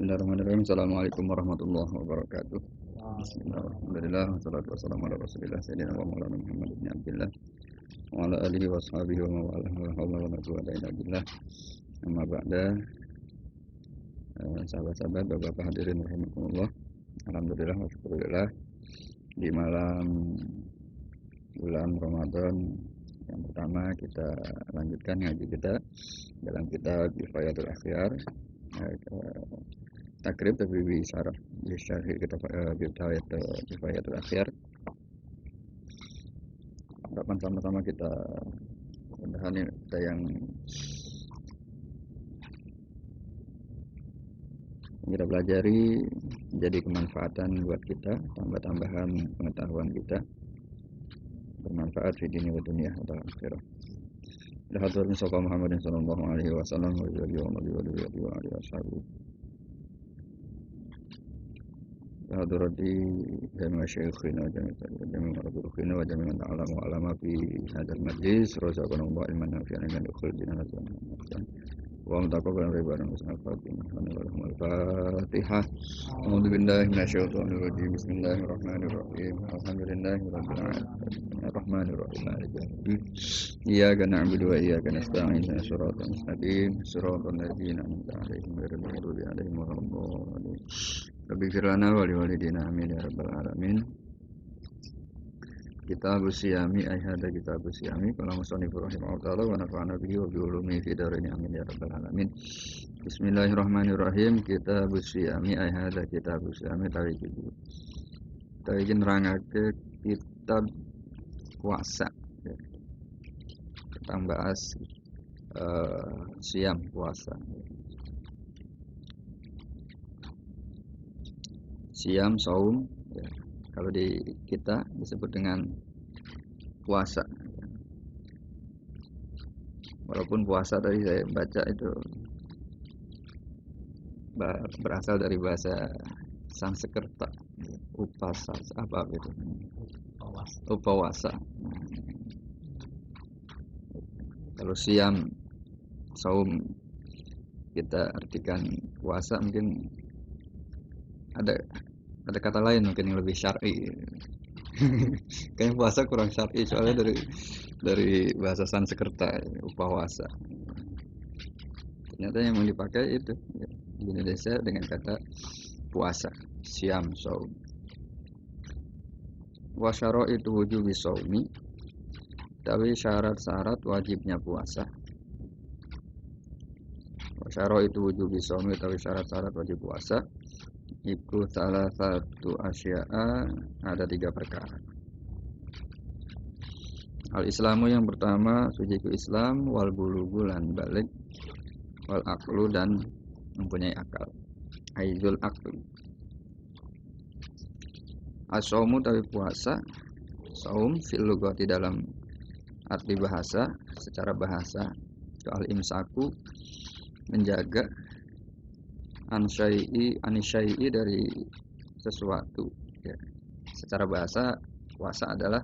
Bismillahirrahmanirrahim. Assalamualaikum warahmatullahi wabarakatuh. Bismillahirrahmanirrahim. Wassalatu wassalamu ala Rasulillah sayyidina wa maulana Muhammad ibn Abdullah wa ala alihi wa sahbihi wa mawalah wa hawla wa la quwwata illa billah. Amma ba'da. Sahabat-sahabat, Bapak-bapak hadirin rahimakumullah. Alhamdulillah wa syukurillah di malam bulan Ramadan yang pertama kita lanjutkan ngaji kita dalam kitab Kifayatul Akhyar. Takrib tapi bisyarah kita Kifayatul Akhyar. Harapan sama-sama kita mudah-mudahan kita yang kita pelajari menjadi kemanfaatan buat kita, tambah-tambahan pengetahuan kita, bermanfaat di dunia wa dunia atau akhirah. Hatur Mustafa Muhammadin sallallahu alaihi wasallam wa alihi wa sahbihi. Hadrati jami'a syekhina jami'a rabbina wa jami'a ta'alamu alama fi hadal majlis razaqanallahu ilman nafi'an min dukhul jinnatin wa mutaqabbalan ribadan husnul khatimah al-fatihah. A'udzu billahi minasyaitonir rajim. Bismillahirrahmanirrahim. Alhamdulillahirabbil alamin. Arrahmanirrahim. Iyyaka na'budu wa iyyaka nasta'in. Shiratal mustaqim. Shiratal ladzina an'amta 'alaihim ghairil maghdubi 'alaihim waladdallin. Rabbi firlana wa liwalidina amin ya rabbal alamin. Kitabus Siyami ayhada kitabus Siyami qala musannif rahimahullah ta'ala wa nafa'ana bihi wa bi ulumi fi darin amin ya rabbal alamin. Bismillahirrahmanirrahim. Kitabus Siyami ayhada kitabus Siyami tawiki nerangake kitab puasa. Kita bahas siam puasa. Siam, saum, ya. Kalau di kita disebut dengan puasa. Walaupun puasa tadi saya baca itu berasal dari bahasa Sanskerta, upasa, apa itu? Upawasa. Kalau siam, saum kita artikan puasa, mungkin ada kata lain mungkin yang lebih syar'i. Kayaknya puasa kurang syar'i soalnya dari bahasa Sanskerta, upawasa. Ternyata yang mau dipakai itu di Indonesia dengan kata puasa, siam, saum. Wa syaraitu wujubi saumi, tapi syarat-syarat wajibnya puasa. Wa syaraitu wujubi saumi, tapi syarat-syarat wajib puasa. Iku salah satu asya'a, ada 3 perkara. Al-Islamu yang pertama suciku Islam, wal bulugu lan balik, wal aklu dan mempunyai akal. Aizul aklu. As-saumu tapi puasa, saum fil lugati dalam arti bahasa, secara bahasa al-imsaku menjaga anisyai'i dari sesuatu, ya. Secara bahasa puasa adalah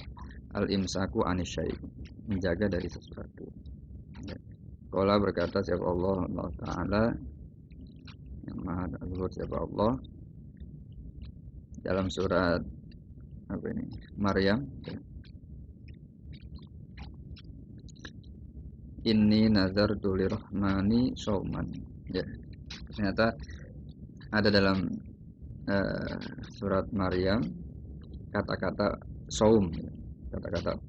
al-imsaku anisyai'i, menjaga dari sesuatu, ya. Qala berkata siapa Allah Ta'ala yang maha luhur, siapa Allah dalam surat apa ini Maryam, ya. Inni nazartu lirahmani shauman, ya. Ternyata ada dalam surat Maryam kata-kata saum, kata-kata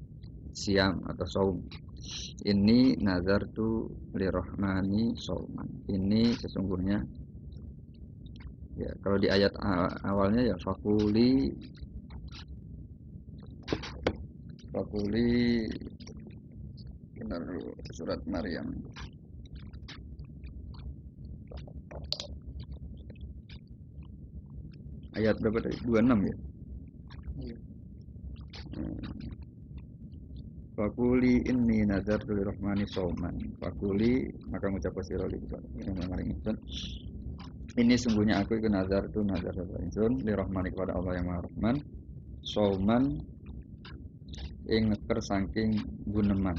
siam atau saum. Ini nazartu lirahmani sauman. Ini sesungguhnya, ya, kalau di ayat awalnya ya fakuli benar, surat Maryam ayat berapa tadi? 26 ya? Iya. Fakuli inni nazartu lirahmani shauman. Fakuli maka ngucap sira ini sungguhnya aku itu nazar sapa ingsun lirahmani kepada Allah yang Maha Rahman, shauman ing ngeker saking guneman.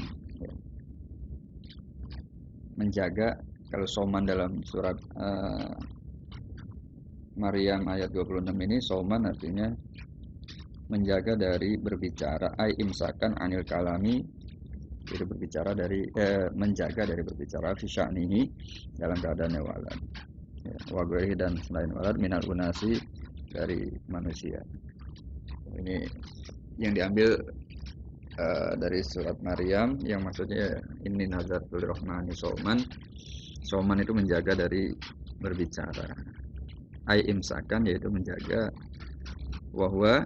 Menjaga, kalau shauman dalam surat Maryam ayat 26 ini sauman artinya menjaga dari berbicara, ai imsakan anil kalami, itu berbicara dari menjaga dari berbicara fi sya'nihi dalam keadaannya walad. Ya, wa ghairihi dan selain walad minal unasi dari manusia. Ini yang diambil dari surat Maryam yang maksudnya ini nazartul rahmani sauman. Sauman itu menjaga dari berbicara. Ai imsakan yaitu menjaga wahwa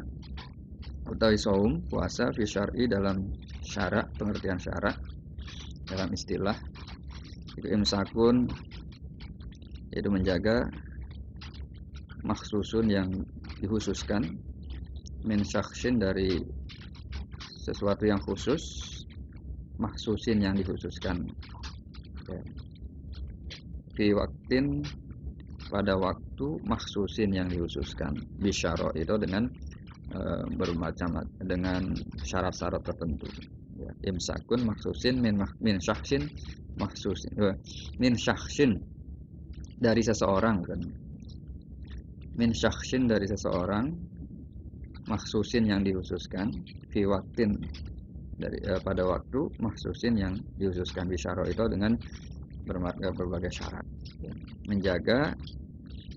utawi saum puasa fi syar'i dalam syarak, pengertian syarak dalam istilah itu imsakun yaitu menjaga maksusun yang dikhususkan min syakhsin dari sesuatu yang khusus, maksusin yang dikhususkan ya. Fi waktin pada waktu maksusin yang dikhususkan bisyaro itu dengan bermacam dengan syarat-syarat tertentu ya. Imsakun maksusin min syakhsin maksusin min syakhsin dari seseorang kan, min syakhsin dari seseorang maksusin yang dikhususkan fi waktin dari pada waktu maksusin yang dikhususkan bisyaro itu dengan berbagai syarat ya. Menjaga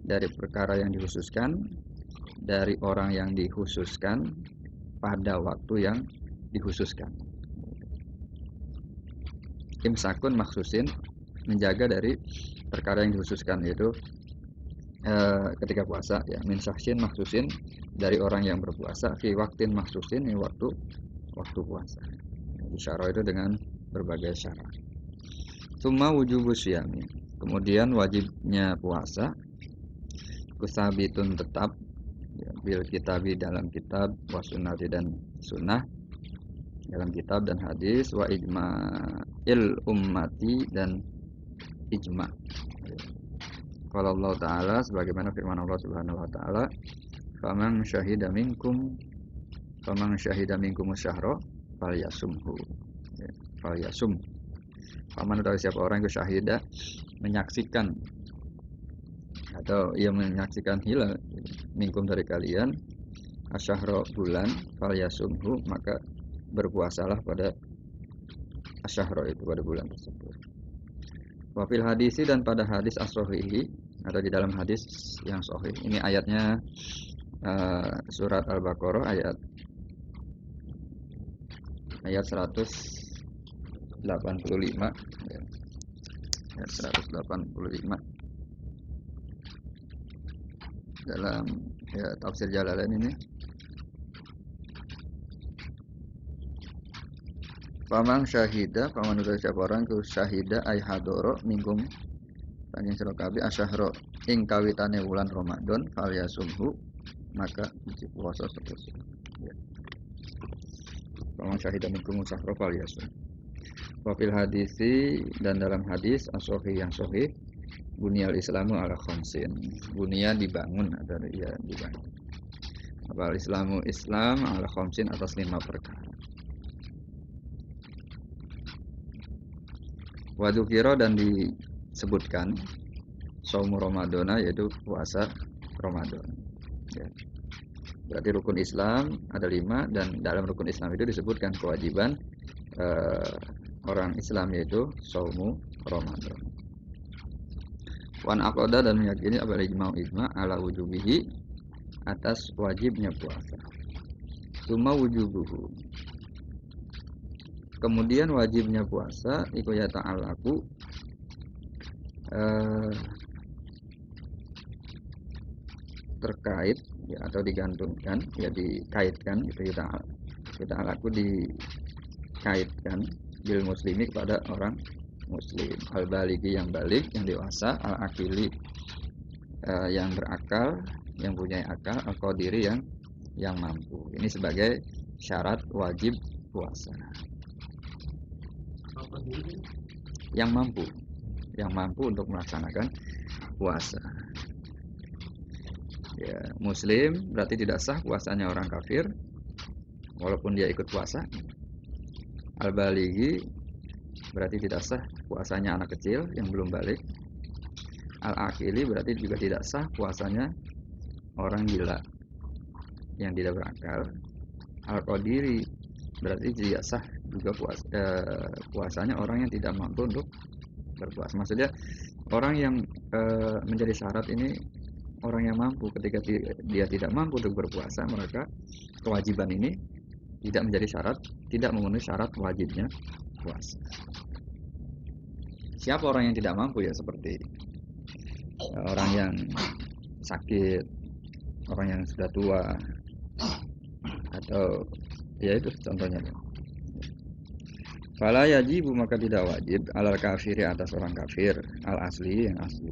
dari perkara yang dikhususkan dari orang yang dikhususkan pada waktu yang dikhususkan. Imsakun maksusin menjaga dari perkara yang dikhususkan yaitu ketika puasa ya, min syaksin maksusin dari orang yang berpuasa fi waktin maksusin ini waktu puasa. Isyarah itu dengan berbagai syarat. Summa wujubus syiyami. Kemudian wajibnya puasa kusabitun tetap ya, bil kitabi dalam kitab wa sunnati dan sunnah dalam kitab dan hadis wa ijma'il ummati dan ijma'. Kalau Allah Ta'ala sebagaimana firman Allah Subhanahu Wa Ta'ala faman syahida minkum syahra falyasumhu ya, falyasum. Faman atau siapa orang itu syahida menyaksikan atau ia menyaksikan hilal minkum dari kalian asyahra bulan falyasumhu maka berpuasalah pada asyahra itu pada bulan tersebut. Wafil hadisi dan pada hadis as-sahihi atau di dalam hadis yang sahih. Ini ayatnya surat Al-Baqarah ayat 185 ya. Ayat 185 dalam ya, tafsir Jalalain ini. Paman syahida, paman utai siapa orang ku syahida ay hadoro minkum tanging sira kabeh asyahra ing kawitane wulan Ramadan fal yasumhu maka puasa terus. Ya. Paman syahida minkum asyahra fal yasum. Wa fil hadisi dan dalam hadis as-sahih yang sahih bunyal islamu ala khamsin. Bunya dibangun atau ya dibangun. Apa Islamu Islam ala khamsin atas 5 perkara. Wadukiro dan disebutkan saumu Ramadana yaitu puasa Ramadan ya. Berarti rukun Islam ada 5 dan dalam rukun Islam itu disebutkan kewajiban orang Islam yaitu saumu Ramadan. Wan aqada dan meyakini apabila ijma' ala wujubihi atas wajibnya puasa. Summa wujubuhu. Kemudian wajibnya puasa iku ya ta'alaku terkait ya, atau digantungkan ya dikaitkan itu ya ta'alaku dikaitkan bil muslimi kepada orang muslim al baligi yang balik yang dewasa al akili yang berakal yang punya akal al qadiri yang mampu. Ini sebagai syarat wajib puasa. Yang mampu untuk melaksanakan puasa ya. Muslim berarti tidak sah puasanya orang kafir walaupun dia ikut puasa. Al-balighi berarti tidak sah puasanya anak kecil yang belum balik. Al-akili berarti juga tidak sah puasanya orang gila yang tidak berakal, al-qadiri berarti dia sah juga puasanya orang yang tidak mampu untuk berpuasa. Maksudnya orang yang menjadi syarat ini orang yang mampu. Ketika dia tidak mampu untuk berpuasa, maka kewajiban ini tidak menjadi syarat, tidak memenuhi syarat wajibnya puasa. Siapa orang yang tidak mampu? Ya seperti orang yang sakit, orang yang sudah tua, atau ya itu contohnya. Fala yajibu maka tidak wajib alal kafiri atas orang kafir al asli yang asli.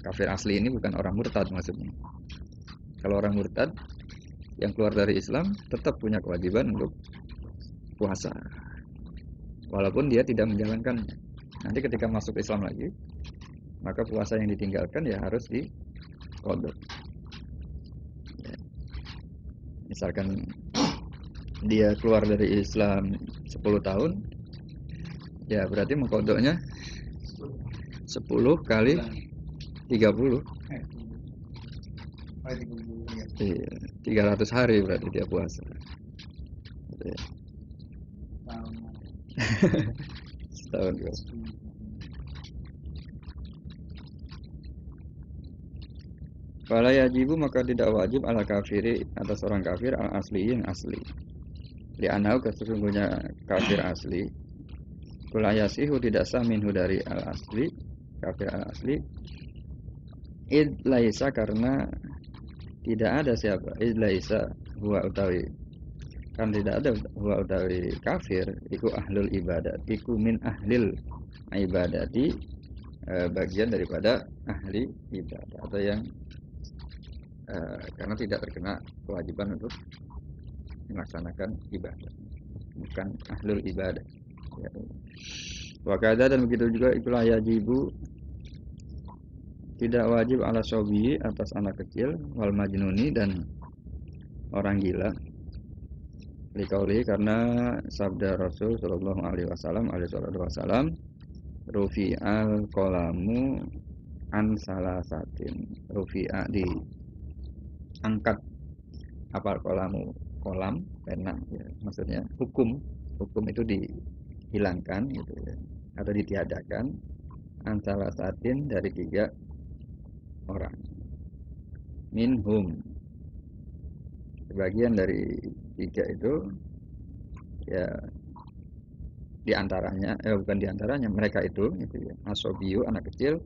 Kafir asli ini bukan orang murtad maksudnya. Kalau orang murtad yang keluar dari Islam tetap punya kewajiban untuk puasa, walaupun dia tidak menjalankannya. Nanti ketika masuk Islam lagi, maka puasa yang ditinggalkan ya harus diqadha. Ya. Misalkan dia keluar dari Islam 10 tahun, ya berarti mengqadhanya 10 kali 30. Iya, 300 hari berarti dia puasa. Ya. Setahun ya. Fala yajibu maka tidak wajib ala kafiri atas orang kafir al asli yang asli. Li'anau sesungguhnya kafir asli kula yasihu tidak sah minhu dari al asli, kafir al asli id laisa karena tidak ada siapa id laisa huwa utawi kan tidak ada huwa utawi kafir iku ahlul ibadat iku min ahlil ibadati bagian daripada ahli ibadah atau yang karena tidak terkena kewajiban untuk melaksanakan ibadah, bukan ahlul ibadah. Ya. Wakada dan begitu juga itulah yajibu tidak wajib ala sobi atas anak kecil wal majnuni dan orang gila. Likauli karena sabda Rasul sallallahu alaihi wasallam rufi'al qalamu an salasatin. Rufi'a diangkat apa kolam pena ya. Maksudnya hukum itu dihilangkan gitu ya, atau ditiadakan an salasatin dari 3 orang. Minhum sebagian dari 3 itu ya diantaranya bukan diantaranya mereka itu gitu ya, asobiyu anak kecil,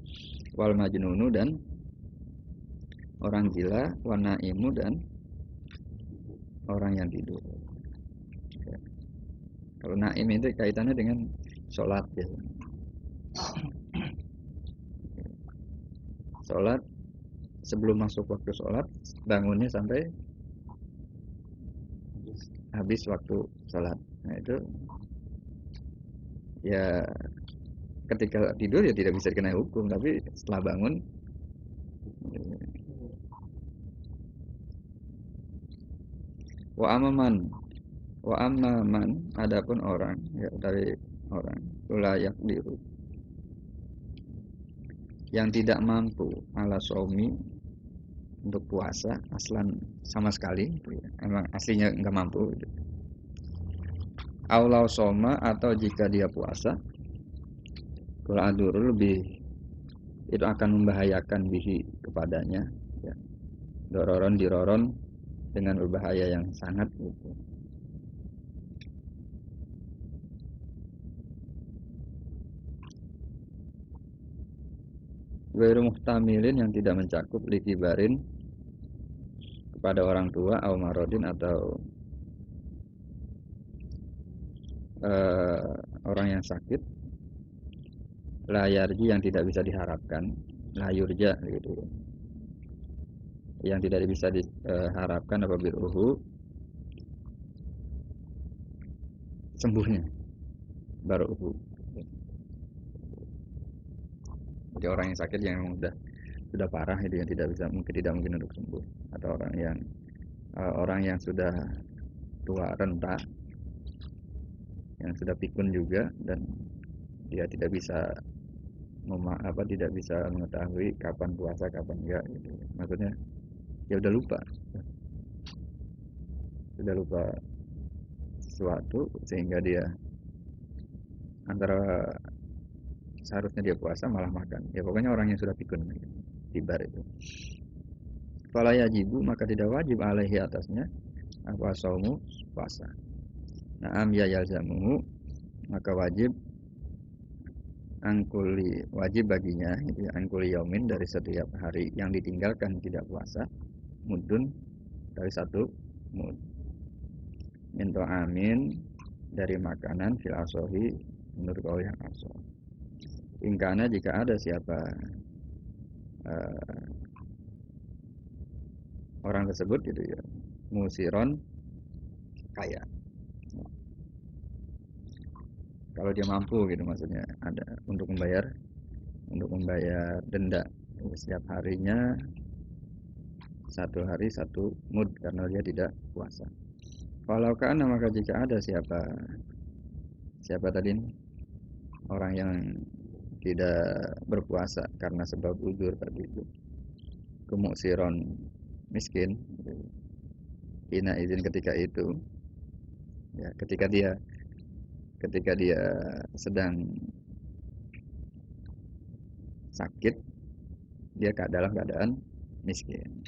wal majnunu dan orang gila, wan naimu dan orang yang tidur. Ya. Kalau naim itu kaitannya dengan sholat ya. Sholat sebelum masuk waktu sholat bangunnya sampai habis waktu sholat. Nah itu ya ketika tidur ya tidak bisa dikenai hukum, tapi setelah bangun wa amman adapun orang ya dari orang layak diru yang tidak mampu ala somi untuk puasa aslan sama sekali ya. Emang aslinya nggak mampu gitu. Aulau soma atau jika dia puasa kalau adur lebih itu akan membahayakan bihi kepadanya ya. Diroron dengan berbahaya yang sangat gitu. Ghairu muhtamilin yang tidak mencakup likibarin kepada orang tua au marodin atau orang yang sakit, layarji yang tidak bisa diharapkan, layurja gitu, yang tidak bisa diharapkan apabila sembuhnya baru jadi orang yang sakit yang memang sudah parah itu yang tidak mungkin untuk sembuh, atau orang yang sudah tua renta yang sudah pikun juga dan dia tidak bisa mengetahui kapan puasa kapan enggak gitu. Maksudnya ya udah lupa sesuatu sehingga dia antara seharusnya dia puasa malah makan. Ya pokoknya orang yang sudah pikun tibar itu. Fala yajibu maka tidak wajib alaihi atasnya apa saumu puasa. Naam ya yalzamuhu maka wajib wajib baginya itu ya, angkuli yaumin dari setiap hari yang ditinggalkan tidak puasa mudun dari satu mud minto amin dari makanan fil asohi menurut kau yang asoh ingkana jika ada siapa orang tersebut gitu ya musiron kaya kalau dia mampu gitu maksudnya ada untuk membayar denda setiap harinya satu hari satu mud karena dia tidak puasa. Kalau kana maka jika ada siapa tadi ini orang yang tidak berpuasa karena sebab uzur tadi itu kemuksiron miskin ina izin ketika itu ya ketika dia sedang sakit dia dalam keadaan miskin.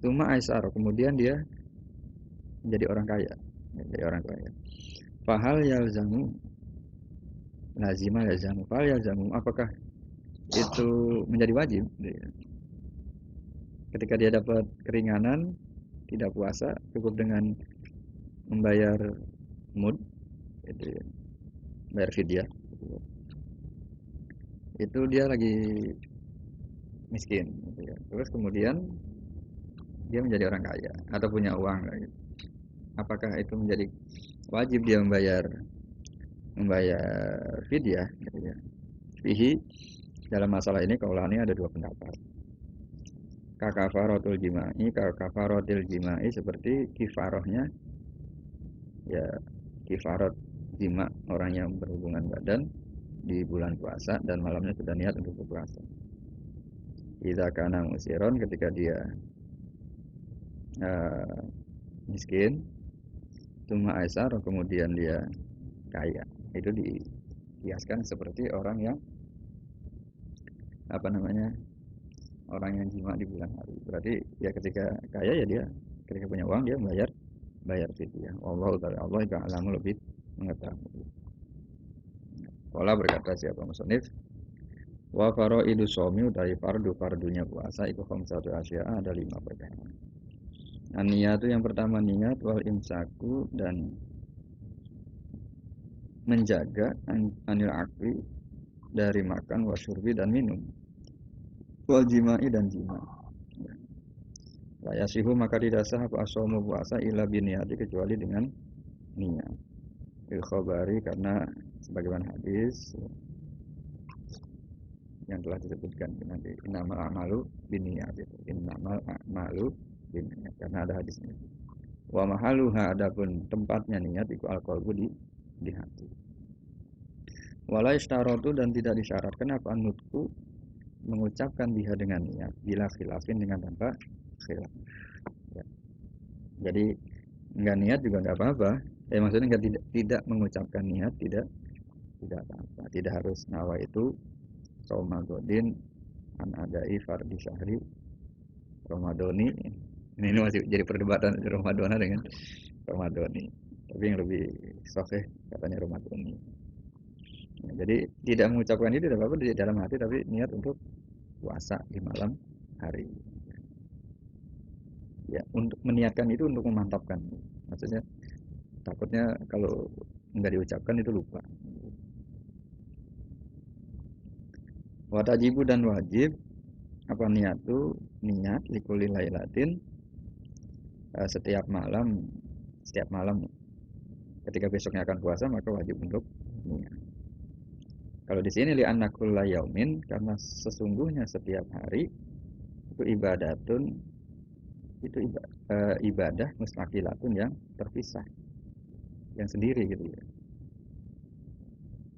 Tuma Aisyah kemudian dia menjadi orang kaya. Fahal yalzamu lazima yalzamu. Fahal yalzamu apakah itu menjadi wajib? Ketika dia dapat keringanan tidak puasa cukup dengan membayar mud itu bayar fidyah itu dia lagi miskin gitu ya. Terus kemudian dia menjadi orang kaya atau punya uang gitu. Apakah itu menjadi wajib dia membayar fidyah gitu ya. Fihi dalam masalah ini kaulani ada dua pendapat. Kafaratul jima'i seperti kifarahnya ya kifarat jima orang yang berhubungan badan di bulan puasa dan malamnya sudah niat untuk berpuasa. Idza kana musiron ketika dia miskin, cuma aisar kemudian dia kaya. Itu dikiaskan seperti orang yang orang yang jima di bulan hari. Berarti ya ketika kaya ya dia ketika punya uang dia bayar fidyah. Allah yang alamu lebih mengetahui. Qala berkata siapa musannif wa faraidu shaumi dari fardunya puasa itu khamsatu asya ada 5 perkara. Niat itu yang pertama niat wal imsaku dan menjaga anil akli dari makan wasyurbi dan minum wal jima'i dan jima. Layasihu maka tidak sah apa asomu puasa illa biniyati kecuali dengan niat. Il khabari karena sebagaimana hadis yang telah disebutkan nanti innamal a'malu binniyat itu innamal a'malu binniyat karena ada hadisnya. Wa mahaluha adapun tempatnya niat itu al-qalbu di hati. Wala istaratu dan tidak disyaratkan apa nutku mengucapkan biha dengan niat bila khilafin dengan tanpa khilaf. Ya. Jadi enggak niat juga enggak apa-apa. Maksudnya tidak mengucapkan niat tidak apa-apa. Tidak harus nawa itu Ramadan an adai fardhi syahri Ramadhani. Ini masih jadi perdebatan Ramadhana dengan Ramadhani. Tapi yang lebih sahih katanya Ramadhani. Ya, jadi tidak mengucapkan itu tidak apa-apa di dalam hati tapi niat untuk puasa di malam hari. Ya, untuk meniatkan itu untuk memantapkan. Maksudnya takutnya kalau enggak diucapkan itu lupa. Watajibu dan wajib apa niatu niat likuli lailatin setiap malam ketika besoknya akan puasa maka wajib untuk niat. Kalau di sini li annakulla yaumin karena sesungguhnya setiap hari itu ibadatun itu ibadah mustaqilatun yang terpisah yang sendiri gitu ya.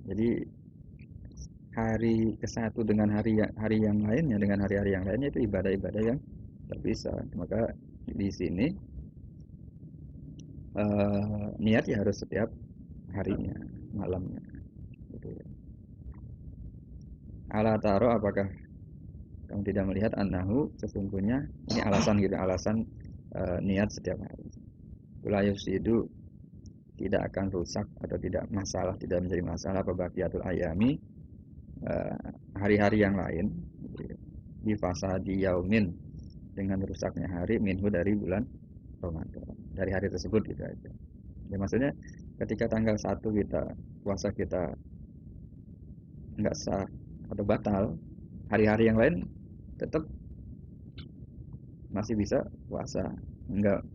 Jadi hari ke-1 dengan hari yang lainnya dengan hari-hari yang lainnya itu ibadah-ibadah yang Tidak bisa. Maka di sini niat ya harus setiap harinya, malamnya. Gitu ya. Ala taro, apakah kamu tidak melihat annahu, sesungguhnya ini alasan gitu, alasan niat setiap hari. La yufsidu, tidak akan rusak atau tidak masalah, tidak menjadi masalah baqiyatul ayami, hari-hari yang lain, di fasadi yaumin, dengan rusaknya hari minhu, dari bulan Ramadan, dari hari tersebut gitu aja. Ya, maksudnya ketika tanggal 1 kita puasa kita nggak sah atau batal, hari-hari yang lain tetap masih bisa puasa. Enggak,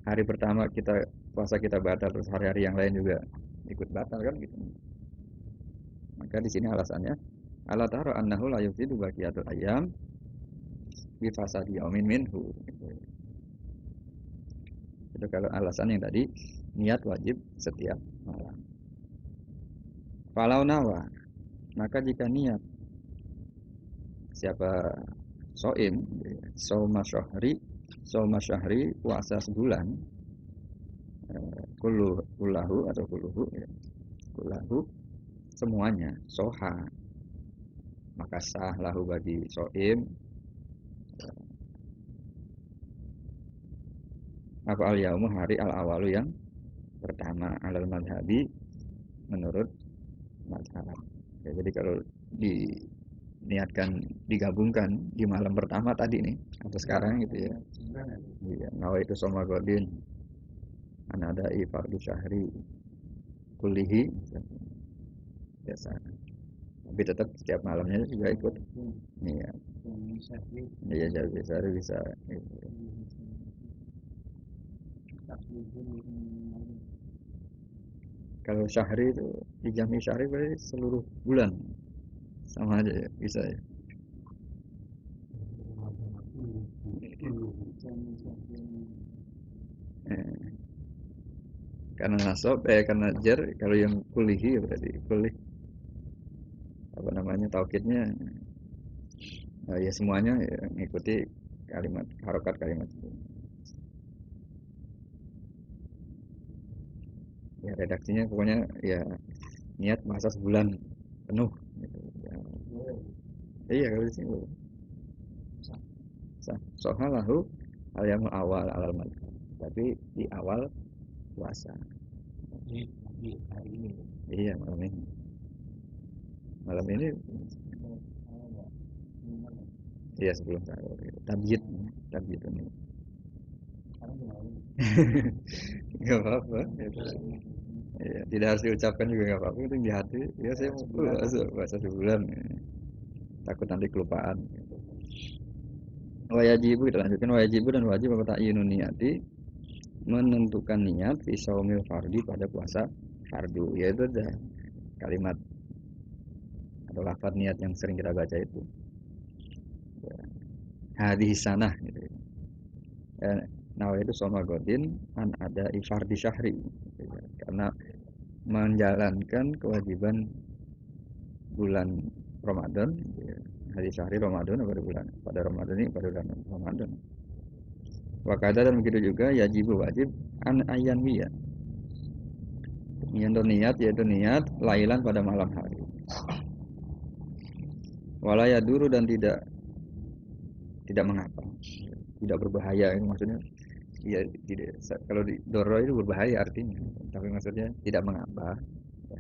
hari pertama kita puasa kita batal terus hari-hari yang lain juga ikut batal kan gitu. Maka di sini alasannya ala taro annahu la yufsidu baqiyatul ayyam bi fasadi yaumin minhu. Itu kalau alasan yang tadi, niat wajib setiap malam. Falau nawa, maka jika niat siapa soim, sauma syahri, puasa sebulan, kullahu atau kullahu semuanya, soha, maka sah lahu bagi soim apa al yaumu, hari al awalu yang pertama, alal madhabi, menurut madhab. Ya, jadi kalau diniatkan digabungkan di malam pertama tadi nih atau sekarang gitu ya, iya, nawa itu soma godin anadai fardu syahri kulihi biasa, tapi tetap setiap malamnya juga ikut. Iya, iya, jadi bisa gitu. Kalau syahri itu dijami syahri berarti seluruh bulan, sama aja ya, bisa ya. Karena nasab, karena jar, kalau yang kulihi berarti kulih, apa namanya, taukidnya ya semuanya ya, mengikuti kalimat, harokat kalimat itu. Ya redaksinya pokoknya ya niat masa sebulan penuh gitu. Ya. Iya kalau di sini sohalahu al-yamul awal alal madhab, tapi di awal puasa. Iya, malam ini iya sebelum sahur gitu. Tabyid ini nggak apa-apa gitu. Ya, tidak harus diucapkan juga nggak apa-apa, itu di hati ya, saya mau puasa sebulan ya. Takut nanti kelupaan gitu. Wajibu, kita lanjutkan. Wajibu dan wajib apa ta'yinun niyati, menentukan niat fi shaumil fardi, pada puasa fardu, yaitu ada kalimat atau lafaz niat yang sering kita baca itu hadis sanah gitu. Nah itu soma godin an ada fardi syahri, karena menjalankan kewajiban bulan Ramadan, hari syahri Ramadan pada Ramadan ini, pada bulan Ramadan. Wakada, dan begitu juga yajibu, wajib an ayan wiyah, niat yaitu niat lailan, pada malam hari. Walaya duru, dan tidak mengapa, tidak berbahaya, itu maksudnya. Ya tidak, kalau di doro itu berbahaya artinya, tapi maksudnya tidak mengapa. Ya.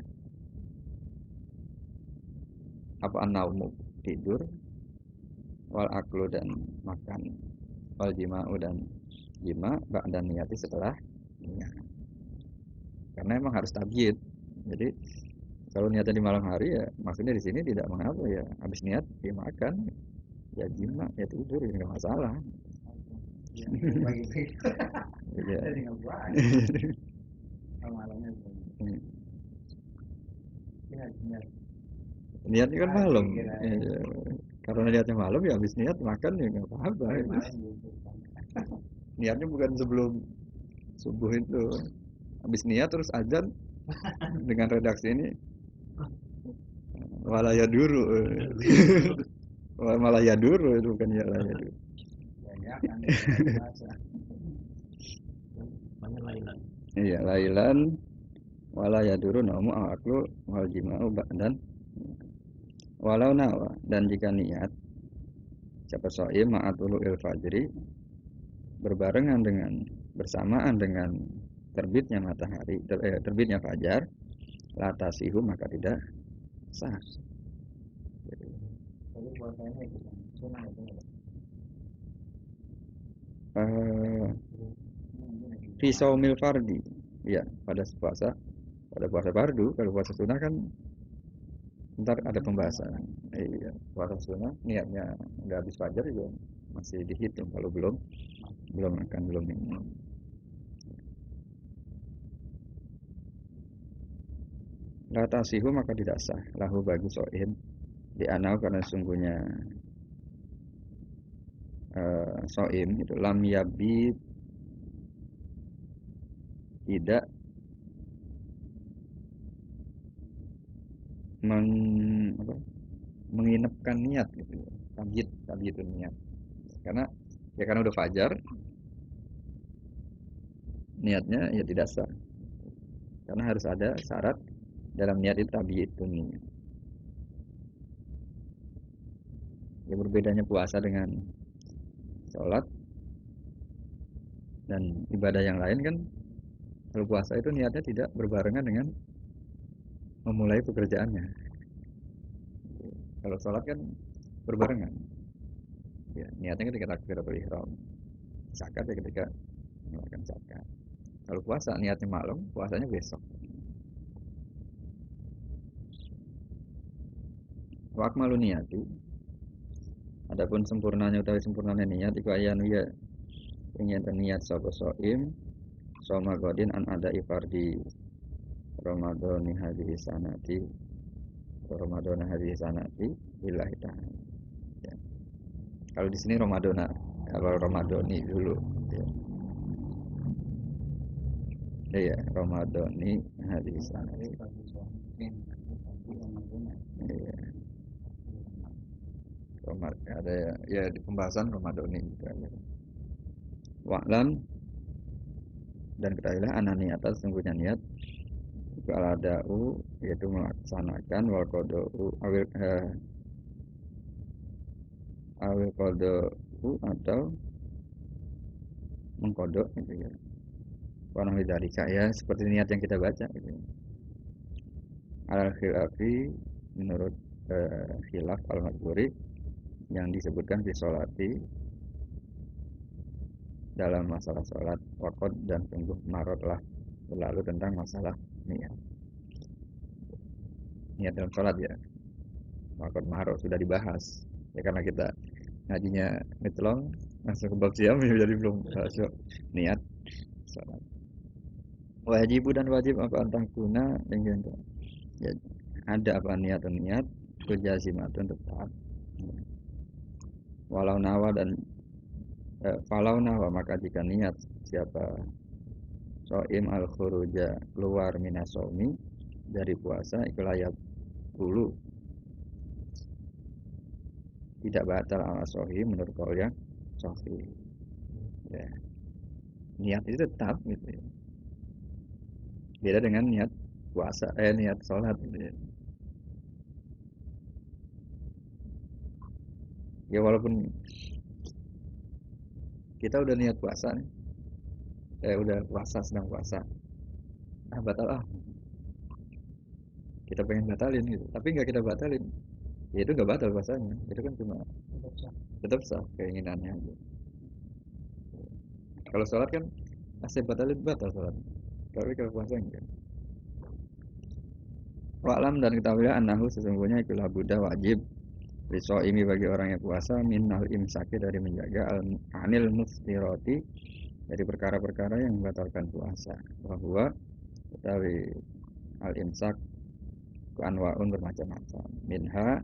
Apa an-naumu, tidur, wal aklu, dan makan, wal jima'u, dan jima, ba'da niyati, setelah niat. Karena emang harus tabyid. Jadi kalau niatnya di malam hari ya maksudnya di sini tidak mengapa, ya habis niat ya makan, ya jima, ya tidur, ya nggak masalah. Ya. Niatnya kan malam. Ya. Karena niatnya malam ya habis niat makan ya nggak apa-apa. Niatnya bukan sebelum subuh itu. Habis niat terus azan dengan redaksi ini malah ya duru. Malah ya duru, itu bukan ya lah ya duru. Iya, lailan wala yaduru naumu aklu wal jima'u dan walau nawa, dan jika niat siapa shaim ma'atulu il fajri bersamaan dengan terbitnya matahari, terbitnya fajar, latasihu maka tidak sah. Fi saumil fardi, ya pada puasa fardu. Kalau puasa sunnah kan ntar ada pembahasan. Iya, puasa sunnah niatnya nggak habis fajar juga masih dihitung kalau belum makan, belum minum. Latasihu maka tidak sah lahu bagi so'im di anau, karena sungguhnya so'im itu lam yabit tidak menginapkan niat gitu, tabit niat, karena udah fajar niatnya ya tidak sah, karena harus ada syarat dalam niat itu tabit niat. Ya, berbedanya puasa dengan sholat dan ibadah yang lain kan, kalau puasa itu niatnya tidak berbarengan dengan memulai pekerjaannya. Kalau sholat kan berbarengan. Ya, niatnya ketika takbiratul ihram. Zakat ya ketika mengeluarkan zakat. Kalau puasa niatnya malam, puasanya besok. Wa akmalu niyati, adapun sempurnanya niat iku ayanu ya ingin niat sapa shaim soma godin an ada ifardi Ramadhani hadhihi sanati billahi ta'ala. Ya. Kalau di sini Ramadhana, kalau Ramadhani dulu. Ya. Iya, Ramadhani hadhihi sanati. Iya. Ada ya di pembahasan Ramadhani gitu aja. Wa'lam, dan ketahuilah anani atas sungguhnya niat itu alada'u, yaitu melaksanakan, wal qada'u awil qada'u atau mengkodok gitu ya. Warna hidalika ya seperti niat yang kita baca gitu. Al khilafi, menurut khilaf al-madhuri yang disebutkan fi sholati, dalam masalah sholat, wakot dan sungguh marotlah berlalu tentang masalah niat dalam sholat ya. Wakot marot sudah dibahas ya, karena kita ngajinya ngecelong langsung ke bab siam jadi belum masuk niat sholat. Wajibu dan wajib apa antang kuna dengan ya, ada apa niat kejazimatun tetap, walau nawa dan falau nawa, maka jika niat siapa shaim al khuruja keluar minasomi dari puasa ikulayat dulu tidak batal ala sahih menurut kaul yang sahih. Ya. Niat itu tetap gitu ya. Beda dengan niat puasa niat sholat gitu ya. Ya walaupun kita udah niat puasa nih, udah puasa, sedang puasa, batal kita pengen batalin gitu, tapi nggak kita batalin, ya itu nggak batal puasanya, itu kan cuma tetap sah keinginannya aja. Kalau sholat kan asal batalin batal sholat, tapi kalau puasa enggak. Wa'lam, dan ketahuilah annahu sesungguhnya itulah buddha wajib ini bagi orang yang puasa minal imsaki, dari menjaga anil muftirati, dari perkara-perkara yang membatalkan puasa. Bahwa utawi al imsak anwaun bermacam-macam, minha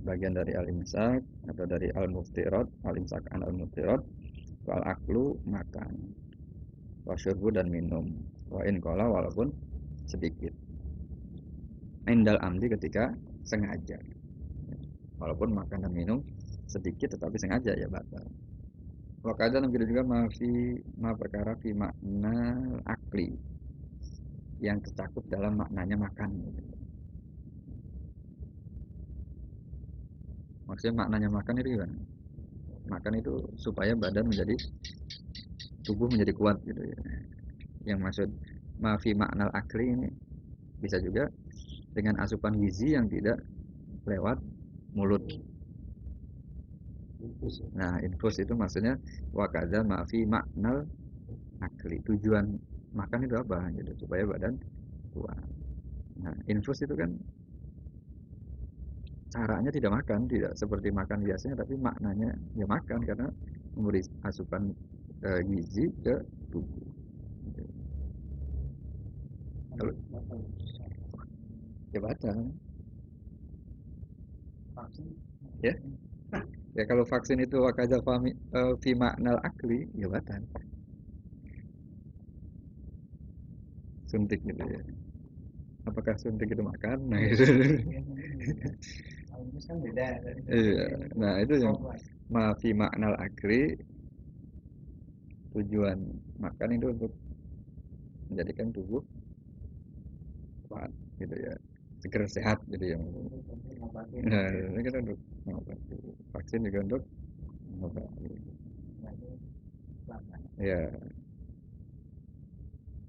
bagian dari al imsak atau dari al muftirat, al imsak an al muftirat, wal aklu makan, wasyurbu dan minum, wa in qala walaupun sedikit, indal amdi ketika sengaja, walaupun makan dan minum sedikit tetapi sengaja ya batal. Wakada begitu juga ma perkara fi makna akli yang tercakup dalam maknanya makan. Maksudnya maknanya makan itu gimana? Makan itu supaya badan menjadi tubuh menjadi kuat gitu ya. Yang maksud mafi maknal akli ini bisa juga dengan asupan gizi yang tidak lewat mulut. Nah, infus itu maksudnya wakada mafi maknal akli. Tujuan makan itu apa? Gitu supaya badan kuat. Nah, infus itu kan caranya tidak makan, tidak seperti makan biasanya, tapi maknanya ya makan karena memberi asupan gizi ke tubuh. Kalau ya batal. Ya. Ya kalau vaksin itu wakada fi maknal akli ya batal. Suntik gitu ya. Apakah suntik itu makan? Nah, itu. Iya. Nah, itu yang mafi maknal akli, tujuan makan itu untuk menjadikan tubuh kuat gitu ya, seger sehat gitu ya. Nah, ini kan untuk mengobati. Vaksin juga untuk mengobati. Ya,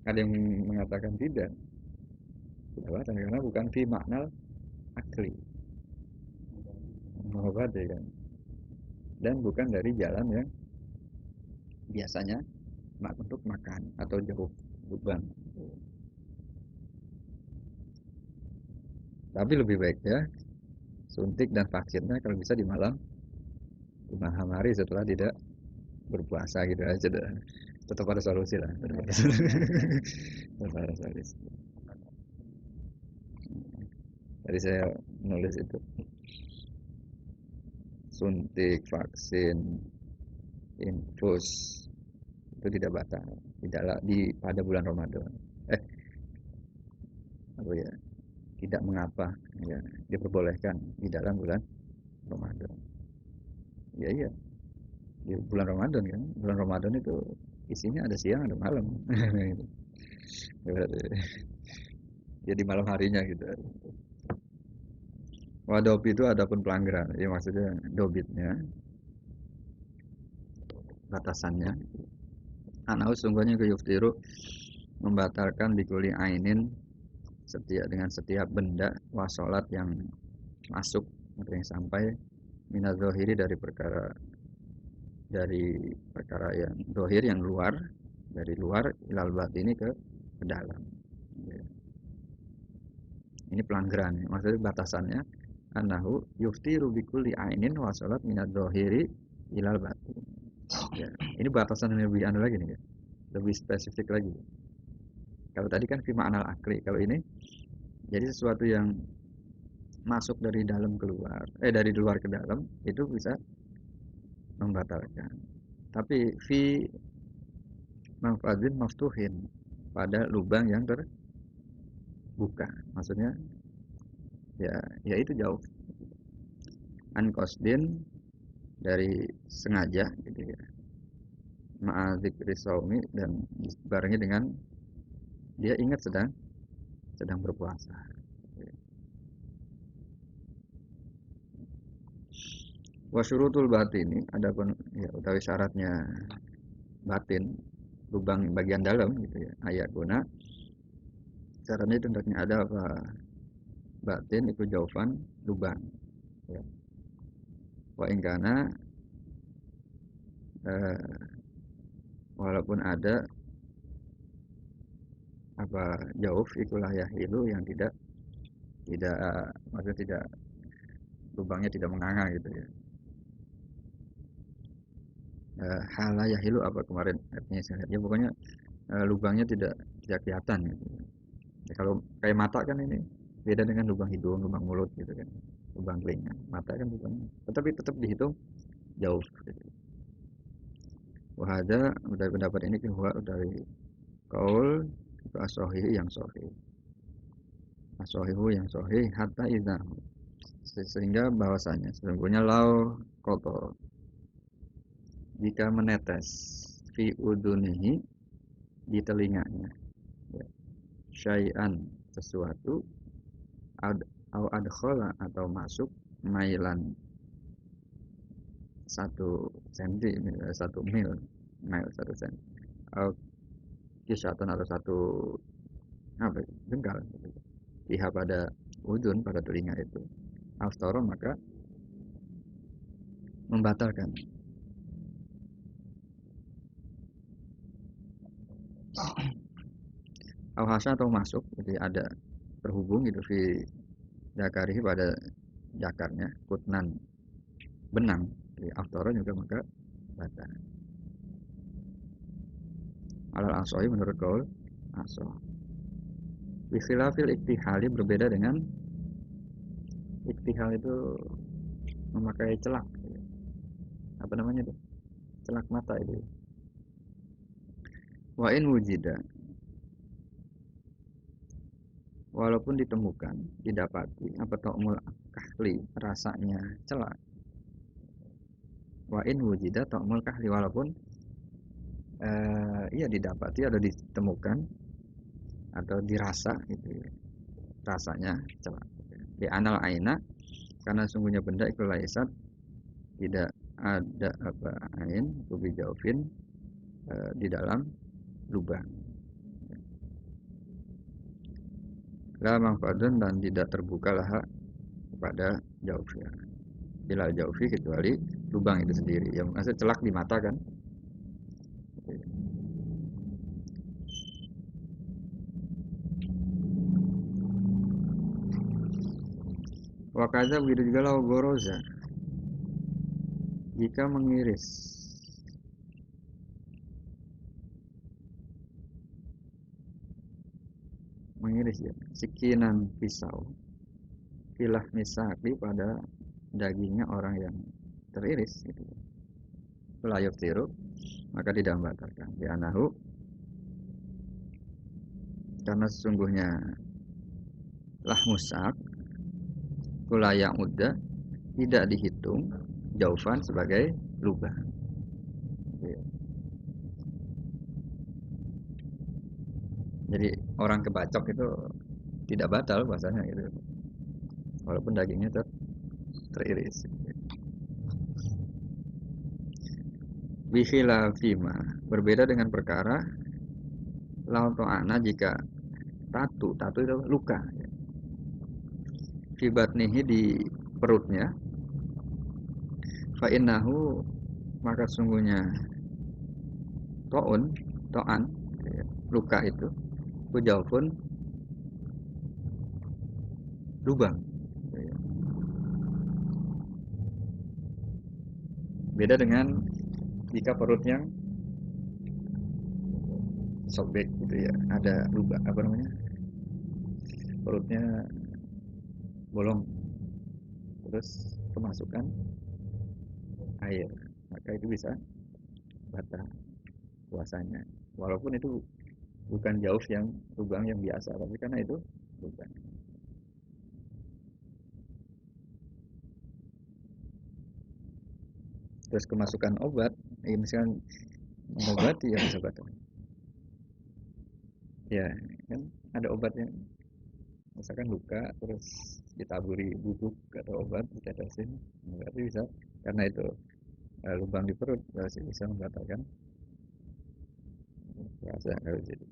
ada yang mengatakan tidak batal karena bukan fi maknal akli, mengobati kan, dan bukan dari jalan yang biasanya untuk makan atau jauh beban. Tapi lebih baik ya suntik dan vaksinnya kalau bisa di malam hari setelah tidak berpuasa gitu aja dah. Tetap ada solusi lah. Tetap ada solusi. Tadi saya nulis itu suntik, vaksin, infus itu tidak batal, tidaklah pada bulan Ramadan. Apa ya? Tidak mengapa ya, diperbolehkan di dalam bulan Ramadan. Ya iya, di bulan Ramadan kan. Bulan Ramadan itu isinya ada siang ada malam. Jadi malam harinya gitu. Wadob itu adapun pelanggaran, ya maksudnya dobitnya, batasannya. Anaus sungguhnya ke yuftiru membatalkan bikuli ainin dengan setiap benda wasolat yang masuk atau yang sampai minaz zahiri dari perkara yang zahir yang luar, dari luar ilal batini ke dalam. Ini pelanggaran, maksudnya batasannya anahu yuftiru bikulli ainin wasolat minaz zahiri ilal batin. Ya, ini batasan yang lebih anu lagi nih ya. Lebih spesifik lagi. Kalau tadi kan fi ma'nal akli, kalau ini jadi sesuatu yang masuk dari dalam keluar, dari luar ke dalam itu bisa membatalkan. Tapi fi manfadzin maftuhin, pada lubang yang terbuka. Maksudnya ya itu jauh. An qasdin dari sengaja gitu ya. Ma'adzikri saumi dan barengi dengan dia ingat sedang berpuasa. Wa syurutul batini, adapun ya utawi syaratnya batin, lubang bagian dalam gitu ya. Ayat guna syaratnya itu hendaknya ada apa? Batin itu jaufan lubang. Ya. Wa ingkana walaupun ada apa jauf itulah yahilu yang tidak maksudnya tidak lubangnya tidak menganga gitu ya. Hala yahilu apa kemarin artinya saya lihat ya pokoknya lubangnya tidak kelihatan gitu. Ya, kalau kayak mata kan ini beda dengan lubang hidung, lubang mulut gitu kan, lubang telinga. Mata kan lubangnya, tetapi tetap dihitung jauh. Gitu. Wahada dari pendapat ini keluar dari kaul itu asohi yang sohi, asohihu yang sohi hatta idahu Sehingga bahwasanya sesungguhnya lau kotor jika menetes fi udunihi di telinganya, ya, syai'an sesuatu au adkhala atau masuk mailan 1 senti, 1 mil 1 senti, au kisatun atau 1 jengkal pihak pada udun, pada telinga itu, aftara maka membatalkan. Au hasa atau masuk, jadi ada terhubung gitu fi jakarihi pada jakarnya, kutnan benang, jadi aftara juga maka batal. Alal asoi menurut kaul aso. Bikhilafil iktihali berbeda dengan iktihal itu memakai celak, apa namanya itu, celak mata itu. Wa in wujida, walaupun ditemukan, didapati apa ta'mul kahli, rasanya celak. Wa in wujida ta'mul kahli, walaupun iya didapati atau ditemukan atau dirasa itu rasanya celak. Di anal aina, karena sungguhnya benda itu laisat, tidak ada apa ain kubi jaufin di dalam lubang. La manfaatun, dan tidak terbuka lah kepada jaufnya. Bila jaufi kecuali lubang itu sendiri. Yang maksud celak di mata kan. Wakaza begitu juga lau goroza, jika mengiris ya, sikinan pisau, filah misaki pada dagingnya orang yang teriris gitu. Layuk tiru maka tidak membatalkan. Di anahu, karena sesungguhnya lah musak kulayak muda tidak dihitung jaufan sebagai lubang. Jadi orang kebacok itu tidak batal bahasanya gitu, walaupun dagingnya teriris. Bihilafima, berbeda dengan perkara lau to'ana, jika tatu itu luka, fibatnihi di perutnya, fa'innahu maka sungguhnya to'an luka itu kujaufun lubang. Beda dengan jika perutnya sobek gitu ya, ada lubang, apa namanya, perutnya bolong terus kemasukan air, maka itu bisa batal puasanya, walaupun itu bukan jauh yang lubang yang biasa, tapi karena itu lubang. Terus kemasukan obat, misalkan mengobati ya bisa batal. Ya kan ada obatnya, misalkan luka terus ditaburi bubuk atau obat ditetesin, berarti bisa, karena itu lubang di perut berarti bisa membatalkan puasa kalau jadi.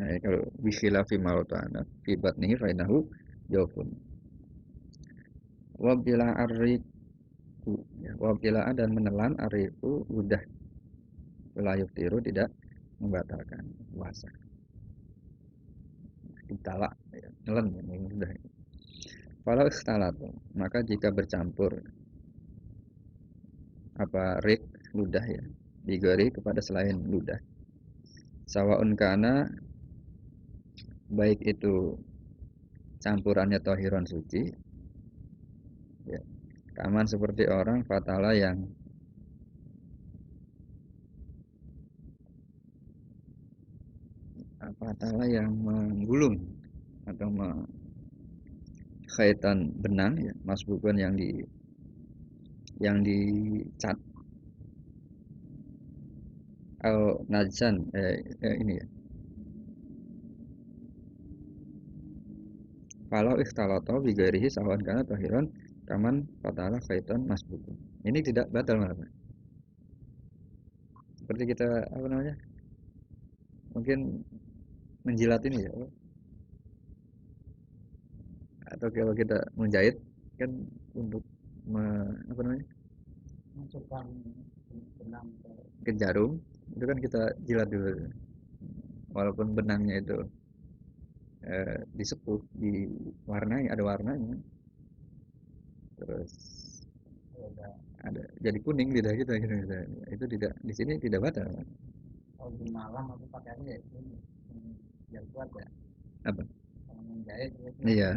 Nah ya, kalau bikhilafi mautana fi batnihi fa innahu jawfun. Wa bila ariku, ya, wa bila dan menelan ariku udah layuk tiru tidak membatalkan puasa. Itala ya, nelen ya, udah. Kalau ikhtalatu, maka jika bercampur apa rik ludah ya, digori kepada selain ludah, sawaun kana, baik itu campurannya tohiron suci ya, kaman seperti orang fatala yang fatala yang menggulung atau khaitan benang ya, masbukan yang dicat al najsan ini ya. Kalau ikhtalato bi ghairihi sawan kana tahiran kaman fatala khaitan masbukun. Ini tidak batal malah. Seperti kita apa namanya? Mungkin menjilat ini ya. Atau kalau kita menjahit kan untuk apa namanya? Masukkan benang ke jarum itu kan kita jilat dulu. Walaupun benangnya itu disepuh, diwarnai, ada warnanya. Terus ada jadi kuning lidah kita gitu, gitu. Itu tidak di sini tidak batal. kalau di malam aku pakainya itu biar kuat ya. Apa? Kalau menjahit Iya.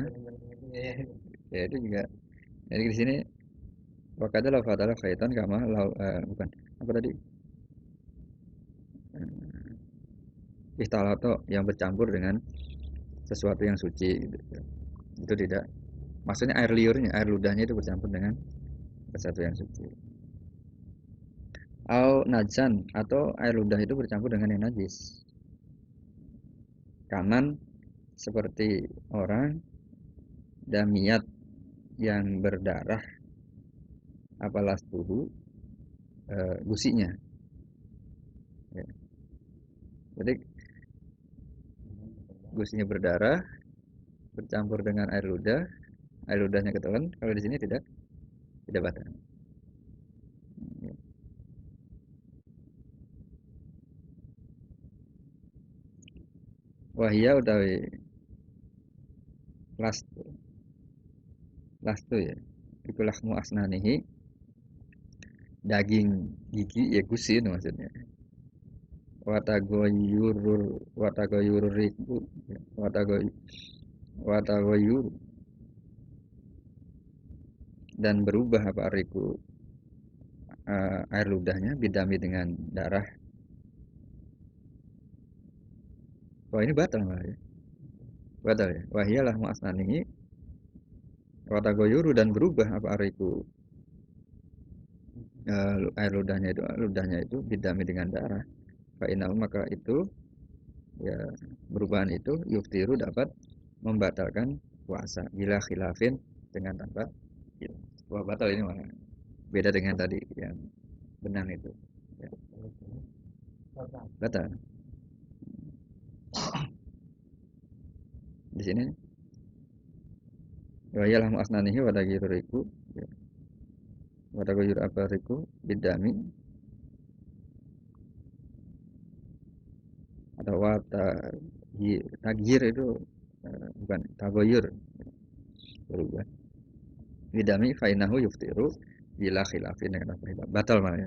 ya. Ya itu juga. Jadi di sini wakada la fatala khaitan kama bukan apa tadi? Istalato yang bercampur dengan sesuatu yang suci gitu. Itu tidak, maksudnya air liurnya, air ludahnya itu bercampur dengan sesuatu yang suci. Au najsan atau air ludah itu bercampur dengan yang najis. Kaman seperti orang damiat yang berdarah apalas tubuh gusinya. Ya. Jadi gusinya berdarah bercampur dengan air ludahnya ketelan. Kalau di sini tidak batal. Ya. Wahia utawi lastu ya. Itulah mu asnanihi daging gigi ya gusi itu maksudnya. Watagoyuriku watagoy watagoyur dan berubah apa ariku air ludahnya bidami dengan darah. Wah ini batal malah ya. Batal ya. Wahiyalah mu'asnanihi watagoyuru dan berubah apa ariku air ludahnya itu bidami dengan darah. Fa'inau maka itu ya perubahan itu yuftiru dapat membatalkan puasa bila khilafin dengan tanpa khilaf. Wah batal ini malah beda dengan tadi yang benang itu ya. Batal di sini wa yalah mu'asnanihi wa taghyiriku ya. Wa taghyir abariku bidami atau wa taghyir itu bukan taghyir berubah bidami fainahu yuftiru bila khilafin dengan apa khilaf batal malah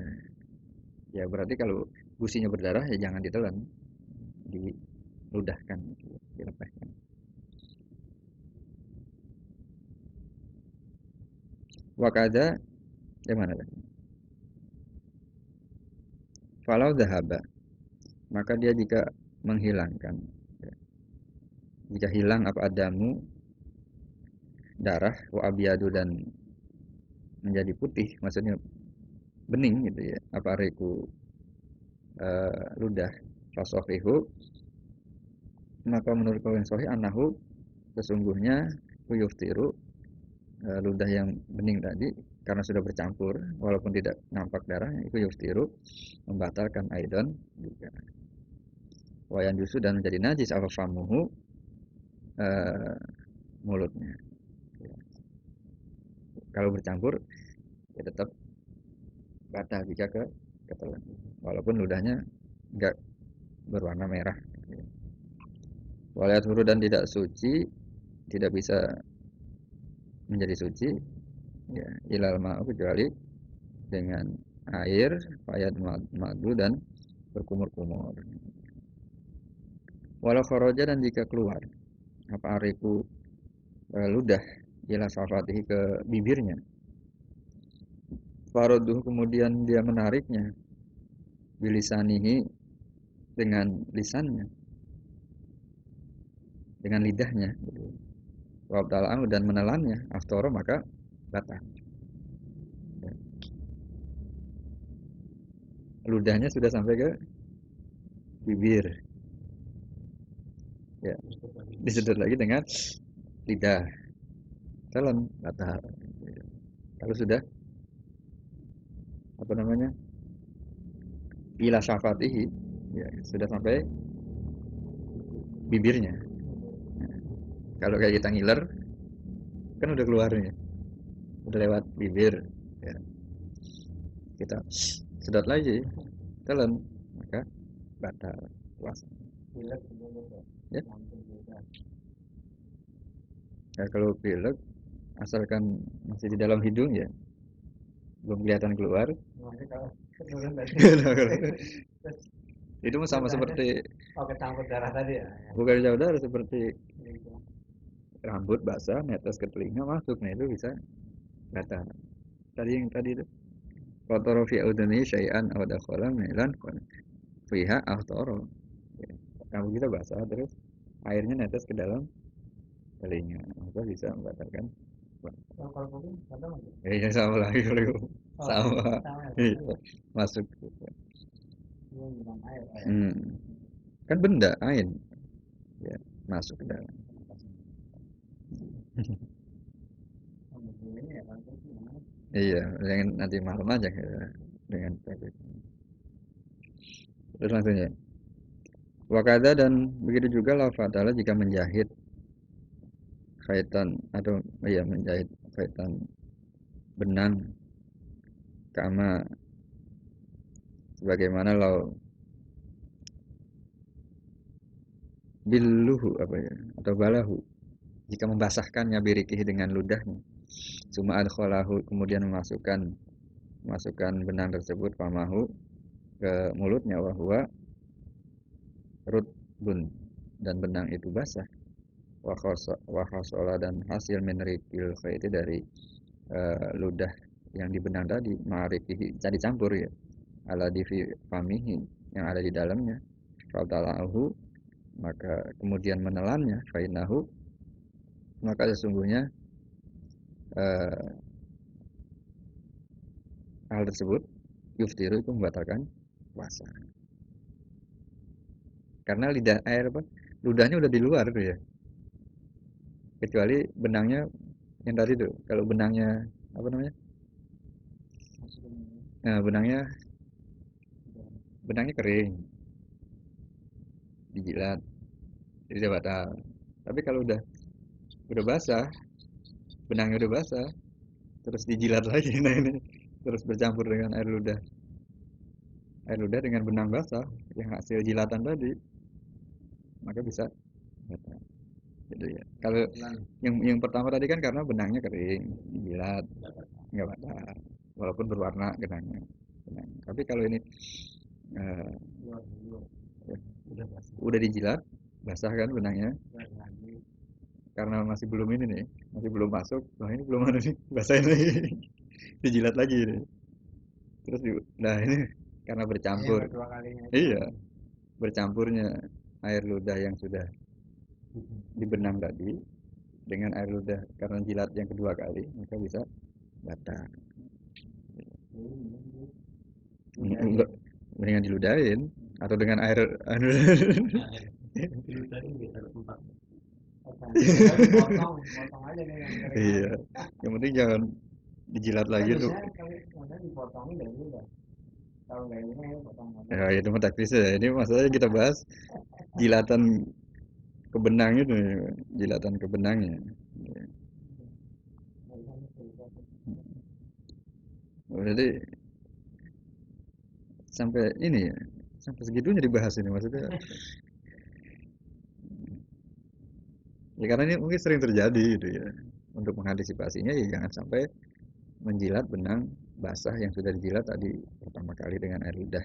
ya. Berarti kalau gusinya berdarah ya jangan ditelan, diludahkan, dilepaskan. Wakada yang mana tadi? Falau dahaba maka dia jika menghilangkan ya. Jika hilang apa adamu darah wa abyadu dan menjadi putih maksudnya bening gitu ya apa ariku ludah fasohihu maka menurut kau yang sahih anahu sesungguhnya yuftiru ludah yang bening tadi karena sudah bercampur walaupun tidak nampak darah itu yuftiru membatalkan aidon juga wayan justru dan menjadi najis apa famuhu mulutnya ya. Kalau bercampur ya tetap batal jika ketelan walaupun ludahnya enggak berwarna merah ya. Walayat huru dan tidak suci tidak bisa menjadi suci ya ilal ma'u kecuali dengan air fayad madu dan berkumur-kumur. Walau kharaja dan jika keluar apa ariku ludah ila safatihi ke bibirnya. Faroduh kemudian dia menariknya bilisanihi dengan lisannya. dengan lidahnya gitu. Wa abtala'ahu dan menelannya aftara maka batal. Ya. Ludahnya sudah sampai ke bibir. Ya, disedot lagi dengan lidah. Telan batal. Kalau sudah apa namanya? Ila syafatihi, ya sudah sampai bibirnya. Nah, kalau kayak kita ngiler kan udah keluar nih, udah lewat bibir, ya. Kita sedot lagi, telan maka batal puasa. Ya. Ya kalau pilek asalkan masih di dalam hidung ya belum kelihatan keluar. Itu sama seperti kecampur darah tadi ya. bukan saudara seperti rambut basah netes ke telinga masuk, nah itu bisa batal. Tadi yang tadi itu qatara fi udhuni syai'an aw dakhala milan fiha ahtara. Ya, rambut kita basah terus airnya netes ke dalam telinga, maka bisa membatalkan. Kalau kopi ada nggak? Ya sama lagi kalau sama. Iya, masuk. Minum air. Kan benda ain ya masuk ke dalam. Iya, dengan nanti malam aja ya, dengan topik. Terus langsungnya. Wakada dan begitu juga la fatala jika menjahit kaitan atau iya menjahit kaitan benang kama sebagaimana lau biluhu apa ya atau balahu jika membasahkannya birikih dengan ludahnya cuma adkhalahu kemudian memasukkan benang tersebut pamahu ke mulutnya wahwa rutbun dan benang itu basah wa khasola dan hasil menrikil khaiti dari ludah yang di benang tadi ma'arifihi jadi campur ya ala difi famihi yang ada di dalamnya fa'talahu maka kemudian menelannya fainahu maka sesungguhnya hal tersebut yuftiru itu membatalkan puasa karena lidah air apa ludahnya udah di luar tuh ya kecuali benangnya yang tadi tuh kalau benangnya apa namanya nah benangnya kering dijilat jadi batal tapi kalau udah basah benangnya udah basah terus dijilat lagi nah ini terus bercampur dengan air ludah dengan benang basah yang hasil jilatan tadi maka bisa batal gitu ya kalau yang pertama tadi kan karena benangnya kering dijilat nggak batal walaupun berwarna benangnya tapi kalau ini udah dijilat basah kan benangnya karena masih belum ini nih masih belum masuk nah ini belum ada nih basahin lagi dijilat lagi nih terus nah ini karena bercampur iya bercampurnya air ludah yang sudah di benang tadi dengan air ludah karena jilat yang kedua kali maka bisa batal enggak mendingan diludahin atau dengan air Potong aja nih yang kering. iya yang penting jangan dijilat lagi tuh Dipotongin dari ludah kalau nggak ini potong ya itu mah teknis ya ini masalahnya kita bahas jilatan ke benang itu jilatan ke benangnya berarti sampai ini ya sampai segitunya dibahas ini maksudnya ya karena ini mungkin sering terjadi gitu ya untuk mengantisipasinya ya jangan sampai menjilat benang basah yang sudah dijilat tadi pertama kali dengan air ludah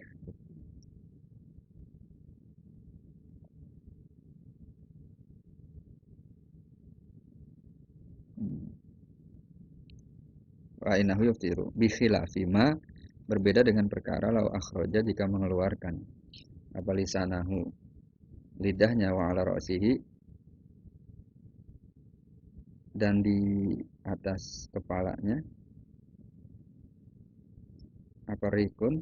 wa innahu yuftiru bi khilafi ma berbeda dengan perkara lau akhraja jika mengeluarkan apa lisanahu lidahnya wa ala ra'sihi dan di atas kepalanya apa rikun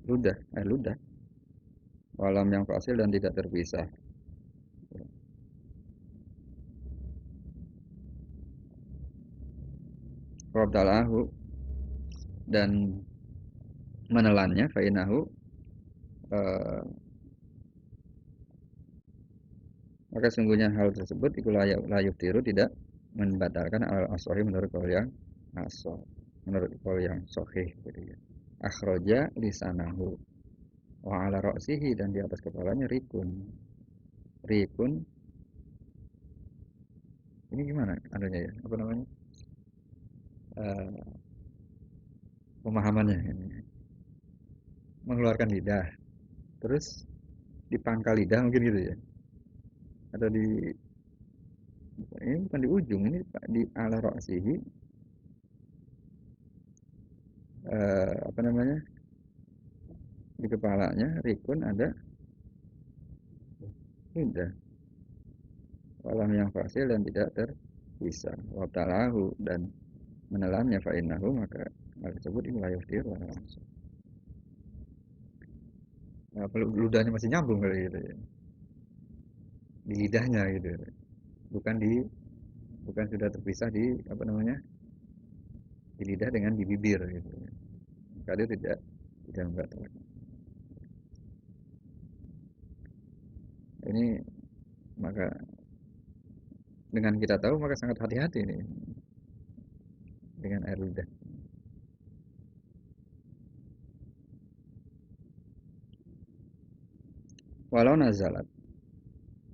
ludah walam yang fasil dan tidak terpisah. Wabtalahu dan menelannya fainahu maka sungguhnya hal tersebut itu layuk tiru tidak membatalkan al asohi menurut kaul yang asoh, menurut kaul yang sohih gitu ya. Akhroja lisanahu wa ala ra'sihi dan di atas kepalanya rikun ini gimana anunya ya apa namanya pemahamannya ini. Mengeluarkan lidah terus di pangkal lidah mungkin gitu ya atau di ini bukan di ujung ini di ala ra'sihi apa namanya di kepalanya rikun ada lidah walam yang fasil dan tidak terpisah wabtalahu dan menelannya fa'innahu maka hal tersebut ini layuh tiru langsung. Nah, kalau ludahnya masih nyambung kali gitu ya di lidahnya gitu bukan sudah terpisah di apa namanya di lidah dengan di bibir gitu maka dia tidak membatalkan. Ini maka dengan kita tahu maka sangat hati-hati ini dengan air lidah. Walau nazalat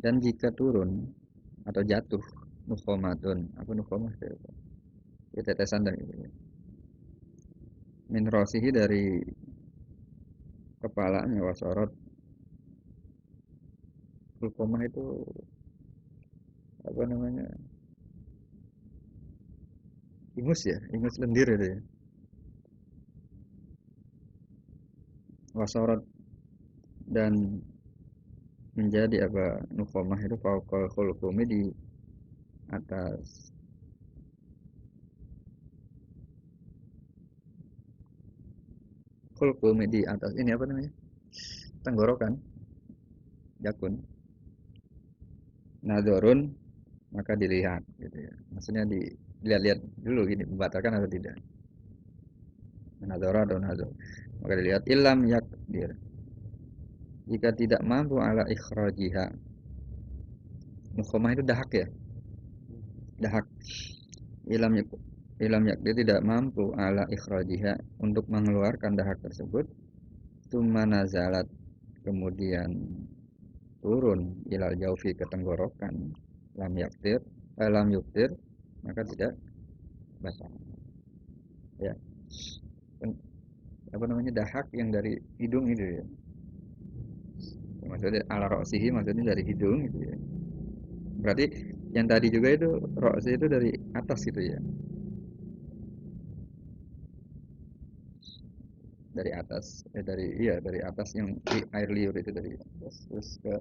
dan jika turun atau jatuh nukhomatun apa nukhomah itu tetesan dari itu min rosihi dari kepalanya wasorot nukhomah itu apa namanya ingus lendir itu ya wasorot dan menjadi apa nukhomah itu fauqal khulqumi di atas khulqumi di atas ini apa namanya tenggorokan jakun nadorun maka dilihat gitu ya maksudnya dilihat-lihat dulu gini membatalkan atau tidak nadora atau nador maka dilihat ilam yakdir jika tidak mampu ala ikhrajiha nukhomah itu dahak ya dahak ilam yakdir tidak mampu ala ikhrajiha untuk mengeluarkan dahak tersebut tsumma nazalat kemudian turun ilal jaufi ke tenggorokan lam yuktir maka tidak basah ya apa namanya dahak yang dari hidung itu ya maksudnya ala ro'sihi maksudnya dari hidung gitu ya berarti yang tadi juga itu ro'si itu dari atas gitu ya dari atas yang di air liur itu dari atas terus ke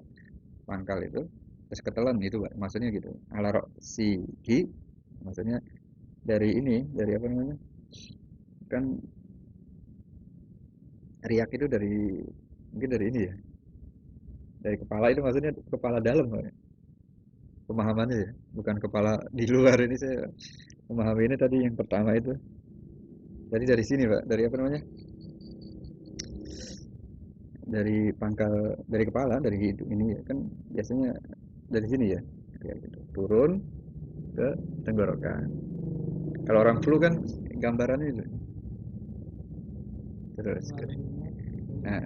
pangkal itu terus ke telan itu maksudnya gitu ala ro'sihi maksudnya dari ini dari apa namanya kan riak itu dari mungkin dari ini ya dari kepala itu maksudnya kepala dalam ya. Pemahamannya ya bukan kepala di luar ini saya memahami ini tadi yang pertama itu tadi dari sini Pak dari apa namanya dari pangkal dari kepala dari hidung ini ya kan biasanya dari sini ya kayak gitu turun ke tenggorokan kalau orang flu kan gambarannya itu terus nah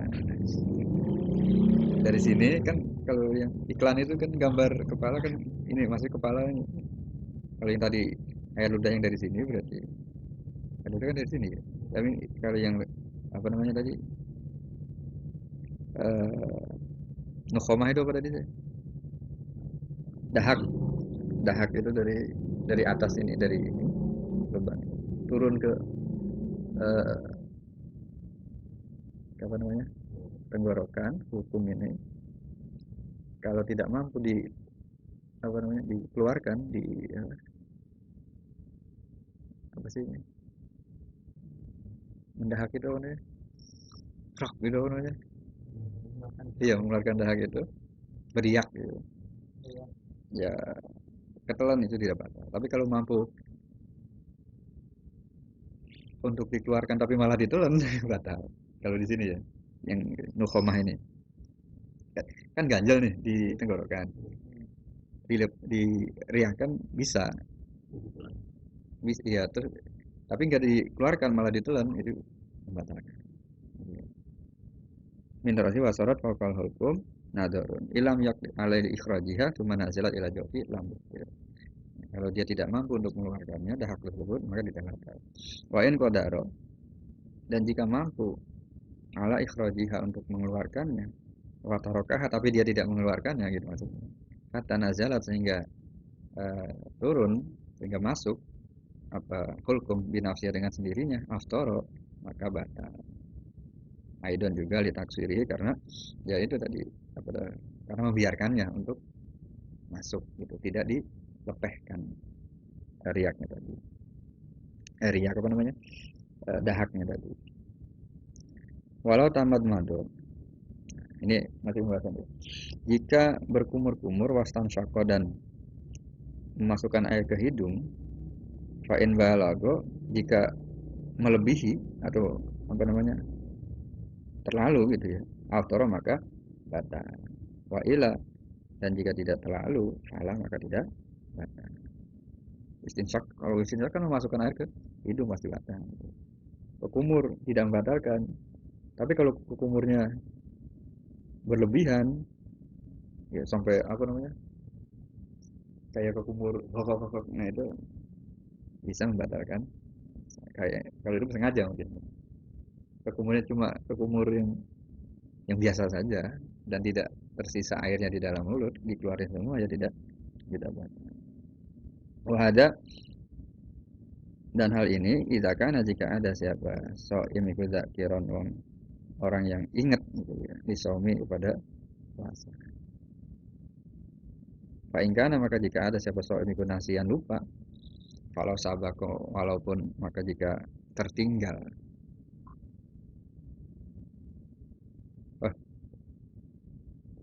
dari sini kan kalau yang iklan itu kan gambar kepala kan ini masih kepala kalau yang tadi air ludah yang dari sini berarti air ludah kan dari sini ya tapi kalau yang apa namanya tadi nukhomah itu apa tadi sih dahak itu dari atas ini dari ini beban turun ke apa namanya tenggorokan hukum ini kalau tidak mampu dikeluarkan apa sih ini? Mendahak itu apa namanya? Krak gitu apa namanya? makan Iya, mengeluarkan dahak itu beriak gitu. iya Ya ketelan itu tidak batal. Tapi kalau mampu untuk dikeluarkan tapi malah ditelan batal. Kalau di sini ya, yang nukhomah ini kan ganjel nih di tenggorokan, diriakkan bisa, bisa ya terus tapi nggak dikeluarkan malah ditelan itu membatalkan. Min rasi wasarat fakal hukum nadorun ilam yak alai ikhrajiha tuma nazalat ila jawfi lam. Kalau dia tidak mampu untuk mengeluarkannya dahak tersebut maka ditengahkan. Wa in qadaro, dan jika mampu ala ikhrajiha untuk mengeluarkannya wa tarakaha tapi dia tidak mengeluarkannya gitu maksudnya. Kata nazalat sehingga turun sehingga masuk apa hulkum binafsiyah dengan sendirinya aftoro maka batal. Aidon juga litaksiri karena ya itu tadi karena membiarkannya untuk masuk gitu tidak dilepehkan riaknya tadi riak apa namanya dahaknya tadi walau tamat mado ini masih pembahasan ya. Jika berkumur-kumur wastan syako dan memasukkan air ke hidung fa'in balago jika melebihi atau apa namanya terlalu gitu ya aftoro maka batal wa ila dan jika tidak terlalu salah maka tidak batal. Istinsak kalau istinsak kan memasukkan air ke hidung pasti batal. Kekumur tidak membatalkan. Tapi kalau kekumurnya berlebihan ya sampai apa namanya kayak kekumur nah itu bisa membatalkan. Kayak kalau itu sengaja mungkin. Kekumurnya cuma kekumur yang biasa saja dan tidak tersisa airnya di dalam mulut dikeluarin semua ya tidak batal. Wahada dan hal ini idzakan jika ada siapa shaim iku zakiron orang yang ingat gitu ya disaumi kepada puasa. Fa in kana maka jika ada siapa shaim iku nasian lupa kalau sabako walaupun maka jika tertinggal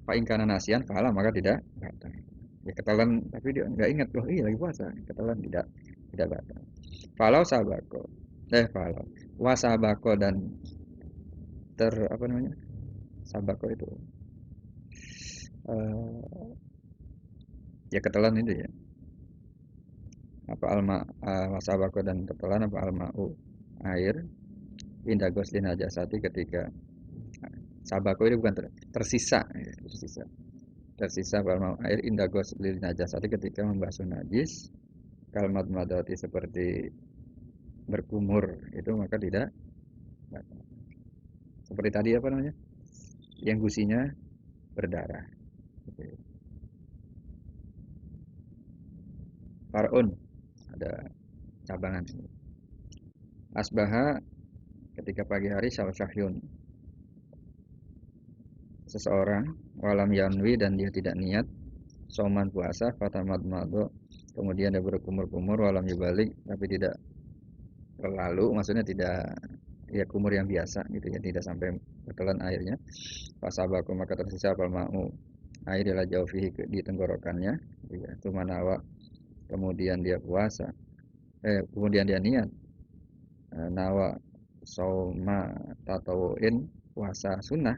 fa in kana nasian fala maka tidak batal. Ya ketelan tapi dia enggak ingat loh iya lagi puasa ketelan tidak batal. Falau sabako falau wasabako dan apa namanya sabako itu ya ketelan itu ya apa wasabako dan ketelan apa almau air indah goslin najasati ketika sabako itu bukan tersisa almau air indah goslin najasati ketika membasuh najis kalimat madati seperti berkumur itu maka tidak seperti tadi apa namanya yang gusinya berdarah. Far'un ada cabangan sini. Asbaha ketika pagi hari syahyun seseorang walam yanwi dan dia tidak niat soman puasa fatamad mado kemudian dia berkumur-kumur walam yubalik tapi tidak terlalu maksudnya tidak ya kumur yang biasa gitu ya tidak sampai ketelan airnya fasabaku maka tersisa apa mau air adalah jauh di tenggorokannya ya tumanawa kemudian dia puasa kemudian dia niat nawa sauma tatawuin puasa sunnah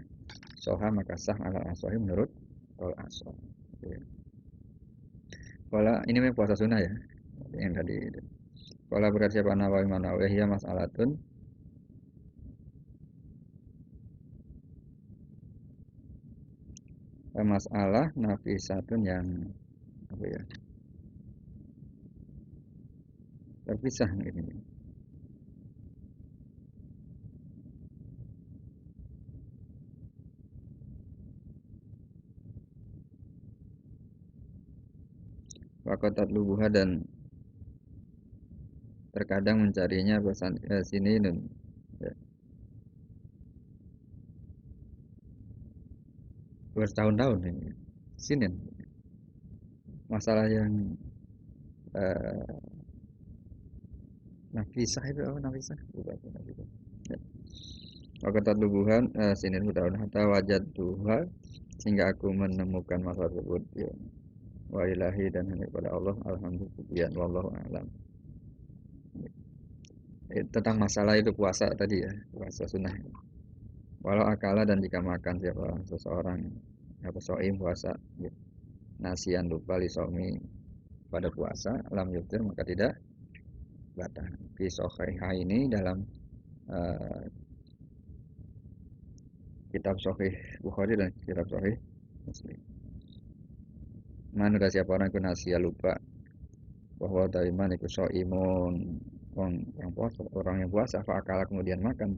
soha maka sah ala asohi menurut kol asoh ya. Kalau ini memang puasa sunnah ya yang tadi itu. Kalau berarti siapa nawawi manawi ya mas'alatun masalah nafisatun yang apa ya terpisah ini. Wakotat lubuha dan terkadang mencarinya sini dan ya, bertahun-tahun ini Senin. Masalah yang eh, Nafisah itu apa Nafisah? Lupa aku Nafisah. Ya. Waqatat lubuhan Senin mutawun hatta wajad duha sehingga aku menemukan masalah tersebut ya. Wa ilahi dan hanya kepada Allah alhamdulillah wallahu a'lam. Tentang masalah itu puasa tadi ya, puasa sunnah. Walau akala dan jika makan siapa seseorang apa soim puasa ya. Nasian lupa li somi pada puasa lam yuftir maka tidak batal. Fi ini dalam uh, kitab Sahih Bukhari dan kitab Sahih Muslim. Mana siapa orang itu nasia lupa bahwa daiman itu soimun orang yang puasa akala kemudian makan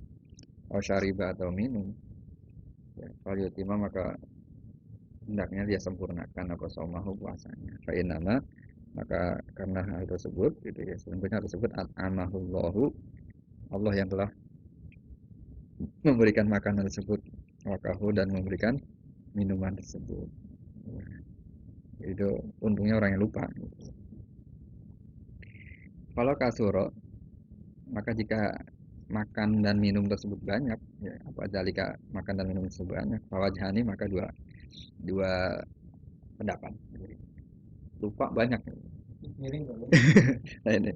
atau syariba atau minum ya, kalau yutima maka hendaknya dia sempurnakan apa somahu puasanya fa nama maka karena hal tersebut gitu ya sesungguhnya tersebut amahullahu Allah yang telah memberikan makanan tersebut wakahu dan memberikan minuman tersebut ya, itu untungnya orang yang lupa gitu. Kalau kasuro maka jika makan dan minum tersebut banyak ya apa jalika makan dan minum tersebut banyak fawajhani maka dua pendapat lupa banyak Miring nah ini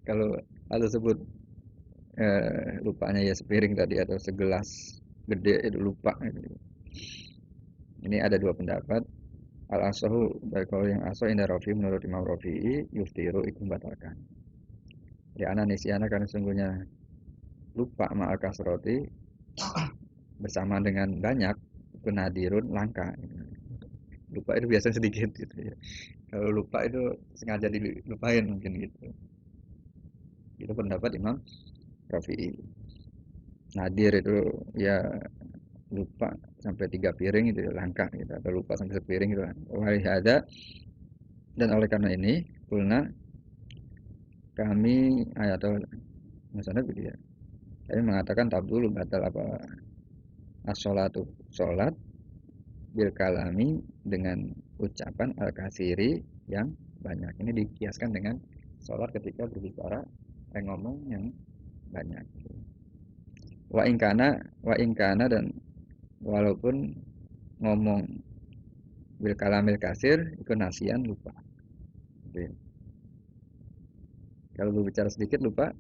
kalau hal tersebut lupanya ya sepiring tadi atau segelas gede itu lupa gitu. Ini ada dua pendapat al asahu baik kalau yang asah indah Rafi menurut Imam Rafi'i yuftiru ikut membatalkan ya anak nisyana karena sungguhnya lupa ma'al kasroti bersama dengan banyak itu nadirun langka lupa itu biasanya sedikit gitu ya kalau lupa itu sengaja dilupain mungkin gitu itu pendapat Imam Rafi'i nadir itu ya lupa sampai 3 piring itu ya, langka gitu atau lupa sampai sepiring gitu oleh ada dan oleh karena ini kulna kami atau misalnya gitu ya kami mengatakan tabdul batal apa as-sholatu sholat bil kalami dengan ucapan al-kasiri yang banyak. Ini dikiaskan dengan sholat ketika berbicara ngomong yang banyak. Wa ingkana dan walaupun ngomong bil kalamil kasir itu nasian lupa. Jadi, kalau berbicara sedikit lupa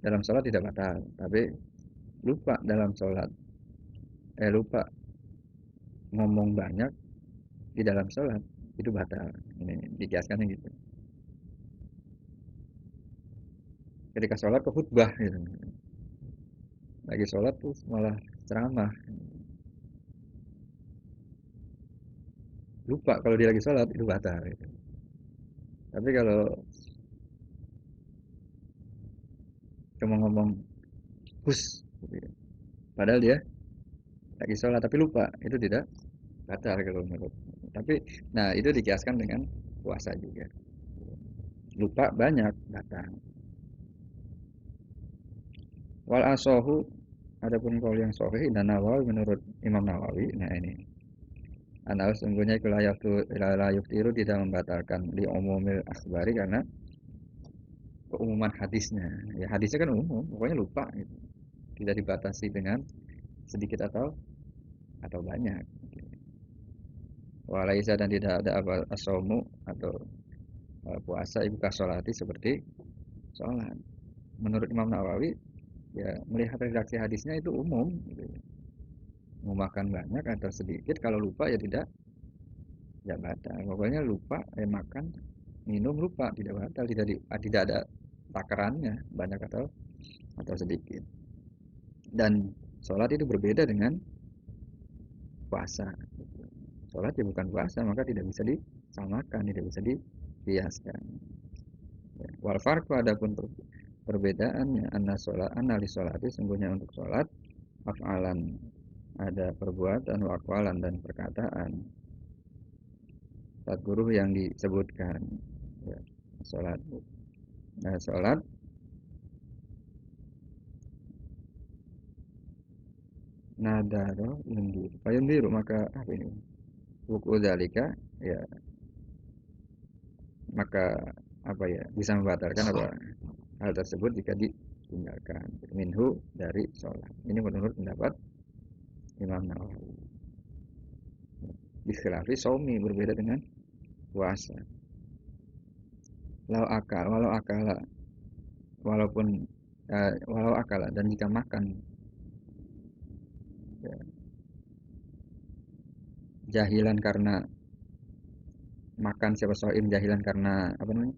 dalam sholat tidak batal, tapi lupa dalam sholat lupa ngomong banyak di dalam sholat itu batal. Ini dikiaskannya gitu. Ketika sholat ke khutbah gitu. Lagi sholat tuh malah ceramah. Lupa kalau dia lagi sholat itu batal gitu. Tapi kalau cuma ngomong hus gitu. Padahal dia lagi sholat tapi lupa itu tidak batal kalau menurut. Tapi nah itu dikiaskan dengan puasa juga. Lupa banyak batal. Wal asohu adapun kaul yang sahih dan Nawawi menurut Imam Nawawi nah ini anal sungguhnya la yuftiru tidak membatalkan li umumil akhbari karena keumuman hadisnya ya hadisnya kan umum pokoknya lupa gitu. Tidak dibatasi dengan sedikit atau banyak walaisa dan tidak ada apa asomu atau puasa ibu kasolati seperti sholat menurut Imam Nawawi ya melihat redaksi hadisnya itu umum gitu. Mau makan banyak atau sedikit kalau lupa ya tidak batal pokoknya lupa makan minum lupa tidak batal tidak ada takarannya banyak atau sedikit dan sholat itu berbeda dengan puasa sholat ya bukan puasa maka tidak bisa disamakan tidak bisa dikiaskan wal farqu adapun perbedaannya analis sholat itu sungguhnya untuk sholat af'alan ada perbuatan wa aqwalan dan perkataan saat guru yang disebutkan ya, sholat sholat nadaro yundiru maka apa ini wuku dzalika ya maka apa ya bisa membatalkan apa hal tersebut jika ditinggalkan minhu dari sholat. Ini menurut pendapat Imam Nawawi. Bikhilafi saumi berbeda dengan puasa. Walau akala walaupun walau akala dan jika makan ya, jahilan karena makan siapa soim jahilan karena apa namanya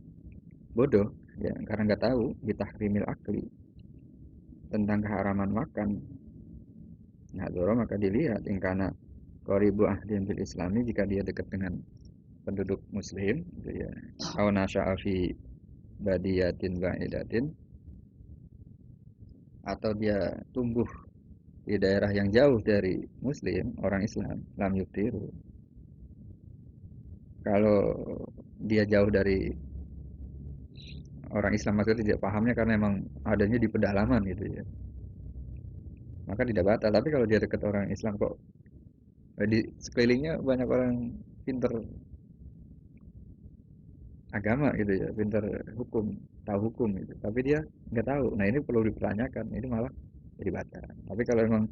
bodoh ya karena nggak tahu bitahrimil akli tentang keharaman makan nah doro maka dilihat ingkana qoribu ahdin bil islami jika dia dekat dengan penduduk muslim gitu ya aw nasya'a fi badiyatin ba'idatin atau dia tumbuh di daerah yang jauh dari muslim orang Islam lam yuftiru kalau dia jauh dari orang Islam maksudnya tidak pahamnya karena emang adanya di pedalaman gitu ya maka tidak batal tapi kalau dia dekat orang Islam kok di sekelilingnya banyak orang pinter agama gitu ya pinter hukum tahu hukum gitu tapi dia nggak tahu nah ini perlu dipertanyakan ini malah jadi batal tapi kalau emang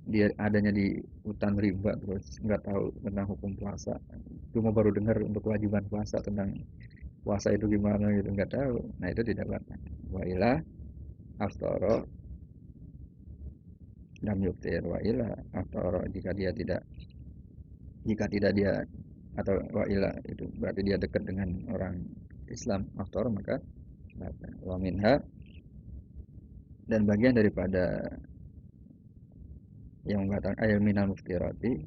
dia adanya di hutan rimba terus nggak tahu tentang hukum puasa cuma baru dengar untuk kewajiban puasa tentang puasa itu gimana gitu nggak tahu nah itu tidak batal wa ila aftara lam yuftir wa ila aftara jika tidak dia atau wa ila itu berarti dia dekat dengan orang Islam aftara maka batal wa minha dan bagian daripada yang membatalkan ayat minal muftirati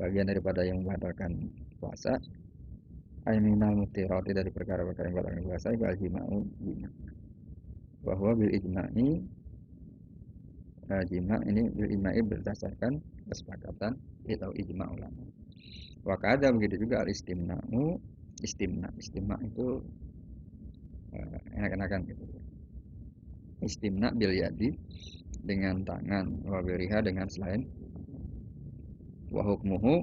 bagian daripada yang membatalkan puasa ayat minal muftirati dari perkara-perkara yang membatalkan puasa itu al-jima'u bahwa bil ijma'i jima' ini bil ijma'i berdasarkan kesepakatan atau ijma' ulama wa kada begitu juga al-istimna'u istimna itu enak-enakan gitu istimna bil yadi dengan tangan wa biriha dengan selain wa hukmuhu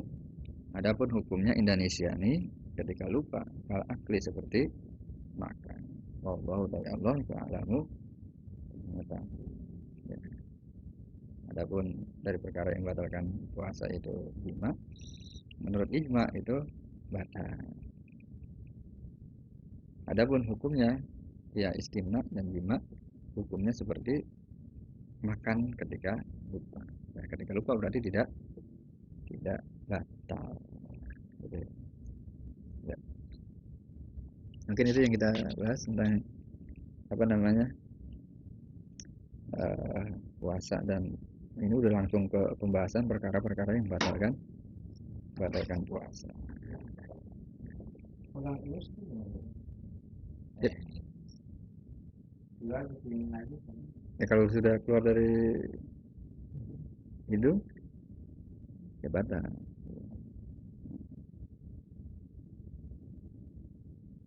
adapun hukumnya Indonesia ini ketika lupa kal akli seperti makan wallahu ta'ala ta'alamu ya. Adapun dari perkara yang membatalkan puasa itu jima menurut ijma itu batal adapun hukumnya ya istimna dan jima hukumnya seperti makan ketika lupa. Nah, ketika lupa berarti tidak batal. Jadi, ya. Mungkin itu yang kita bahas tentang apa namanya puasa dan ini udah langsung ke pembahasan perkara-perkara yang batalkan puasa. Ya kalau sudah keluar dari hidung ya batal.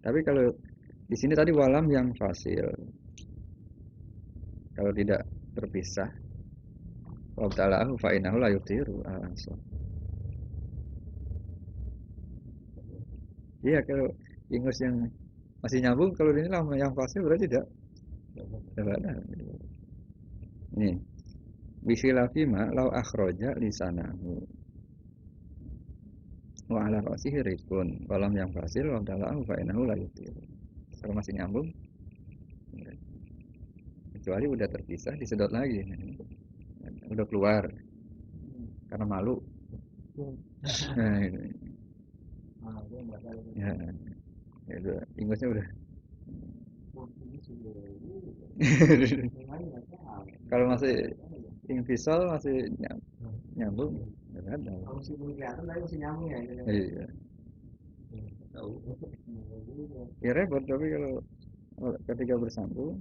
Tapi kalau di sini tadi walam yang fasil. Kalau tidak terpisah wabtalahu fa innahu la yuftiru. Iya kalau ingus yang masih nyambung kalau ini lama yang fasil berarti tidak ada. Ini bisilafi ma lau akhroja lisanahu wa ala ra'sihi rizqun walam yang fasil wa dalahu fa innahu la yuftir. Kalau masih nyambung kecuali udah terpisah disedot lagi udah keluar karena malu nah, ya itu ingusnya udah kalau masih invisal masih nyambung nggak ada meskipun kelihatan tapi masih nyambung ya iya ya repot tapi kalau ketika bersambung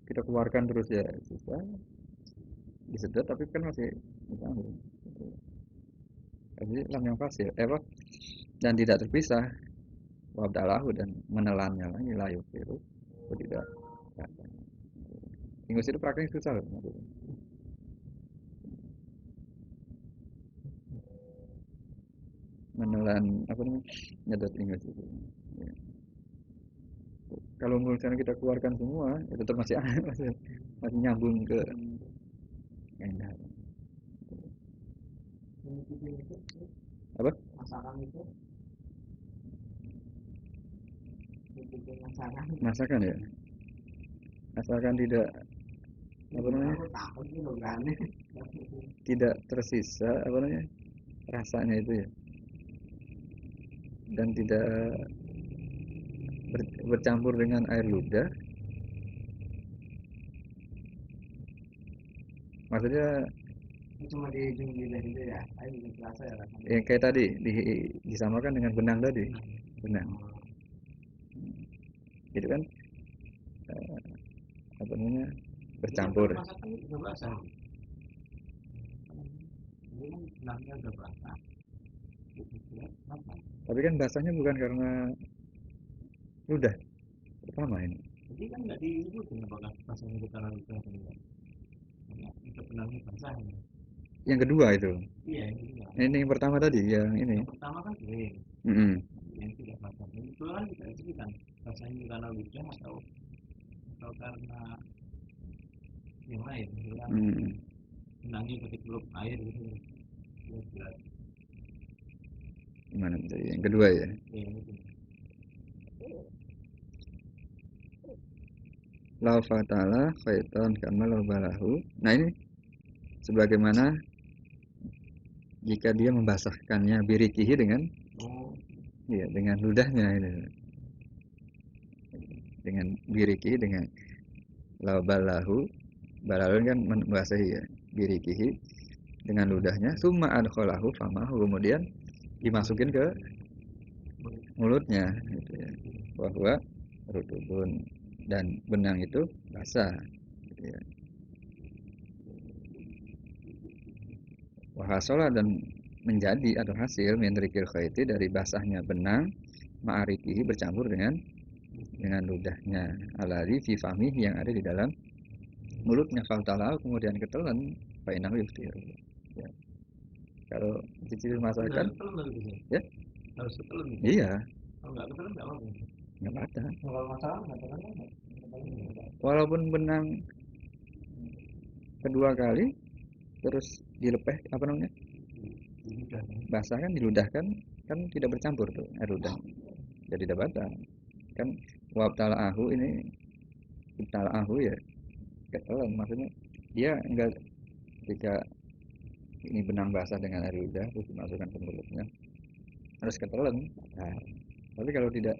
kita keluarkan terus ya susah disedot tapi kan masih nyambung jadi lam yang fasil apa dan tidak terpisah wabdalahu dan menelannya lagi layu itu tidak ingus itu prakteknya susah loh menelan apa namanya nyedot ingus itu. Ya. Kalau misalnya kita keluarkan semua, ya tetap masih masih nyambung ke enak. Apa? Masakan itu masakan. Masakan ya. Asalkan tidak apa namanya Aku takut gitu kan. tidak tersisa apa namanya rasanya itu ya, dan tidak bercampur dengan air ludah. Maksudnya Cuma di ujung lidah itu ya, ayo bisa terasa ya rasanya. yang kayak tadi disamakan dengan benang tadi, benang itu kan apa namanya bercampur. Masakan itu udah basah. Ini kan benangnya udah basah. Tapi kan basahnya bukan karena ludah pertama ini. Jadi kan nggak diikutin apakah basahnya itu karena ludah atau enggak. Itu benangnya basah. Yang kedua itu. Iya, ini Ini yang pertama tadi, yang ini. yang pertama kan kering. Yang tidak basah. Itu kan kita ceritakan basahnya karena ludah atau karena yang lain. Benangnya ketika air gitu. Ya, jelas. Gimana tadi? Yang kedua ya. Lau fatala khaitan kamal balahu. Nah ini sebagaimana jika dia membasahkannya birikihi dengan ya dengan ludahnya ini. Dengan birikihi dengan lau balahu kan membasahi ya birikihi dengan ludahnya summa adkhalahu famahu, kemudian dimasukin ke mulutnya gitu ya, bahwa rutubun dan benang itu basah gitu ya. Wahasola dan menjadi atau hasil menrikil khaiti dari basahnya benang ma'arikihi bercampur dengan ludahnya alari fi famih yang ada di dalam mulutnya fautalau kemudian ketelan fainau yuftir ya. Kalau cicil masakan ya harus ketelan. Iya. Kalau nggak ketelan nggak apa-apa. Nggak apa-apa. Kalau masalah nggak ketelan. Walaupun benang kedua kali terus dilepeh apa namanya basah kan diludahkan kan tidak bercampur tuh air ludah, jadi tidak basah kan. Wabtala'ahu ini ibtala'ahu ya ketelan, maksudnya dia enggak ketika ini benang basah dengan air ludah terus dimasukkan ke mulutnya harus ketelan. Nah, tapi kalau tidak,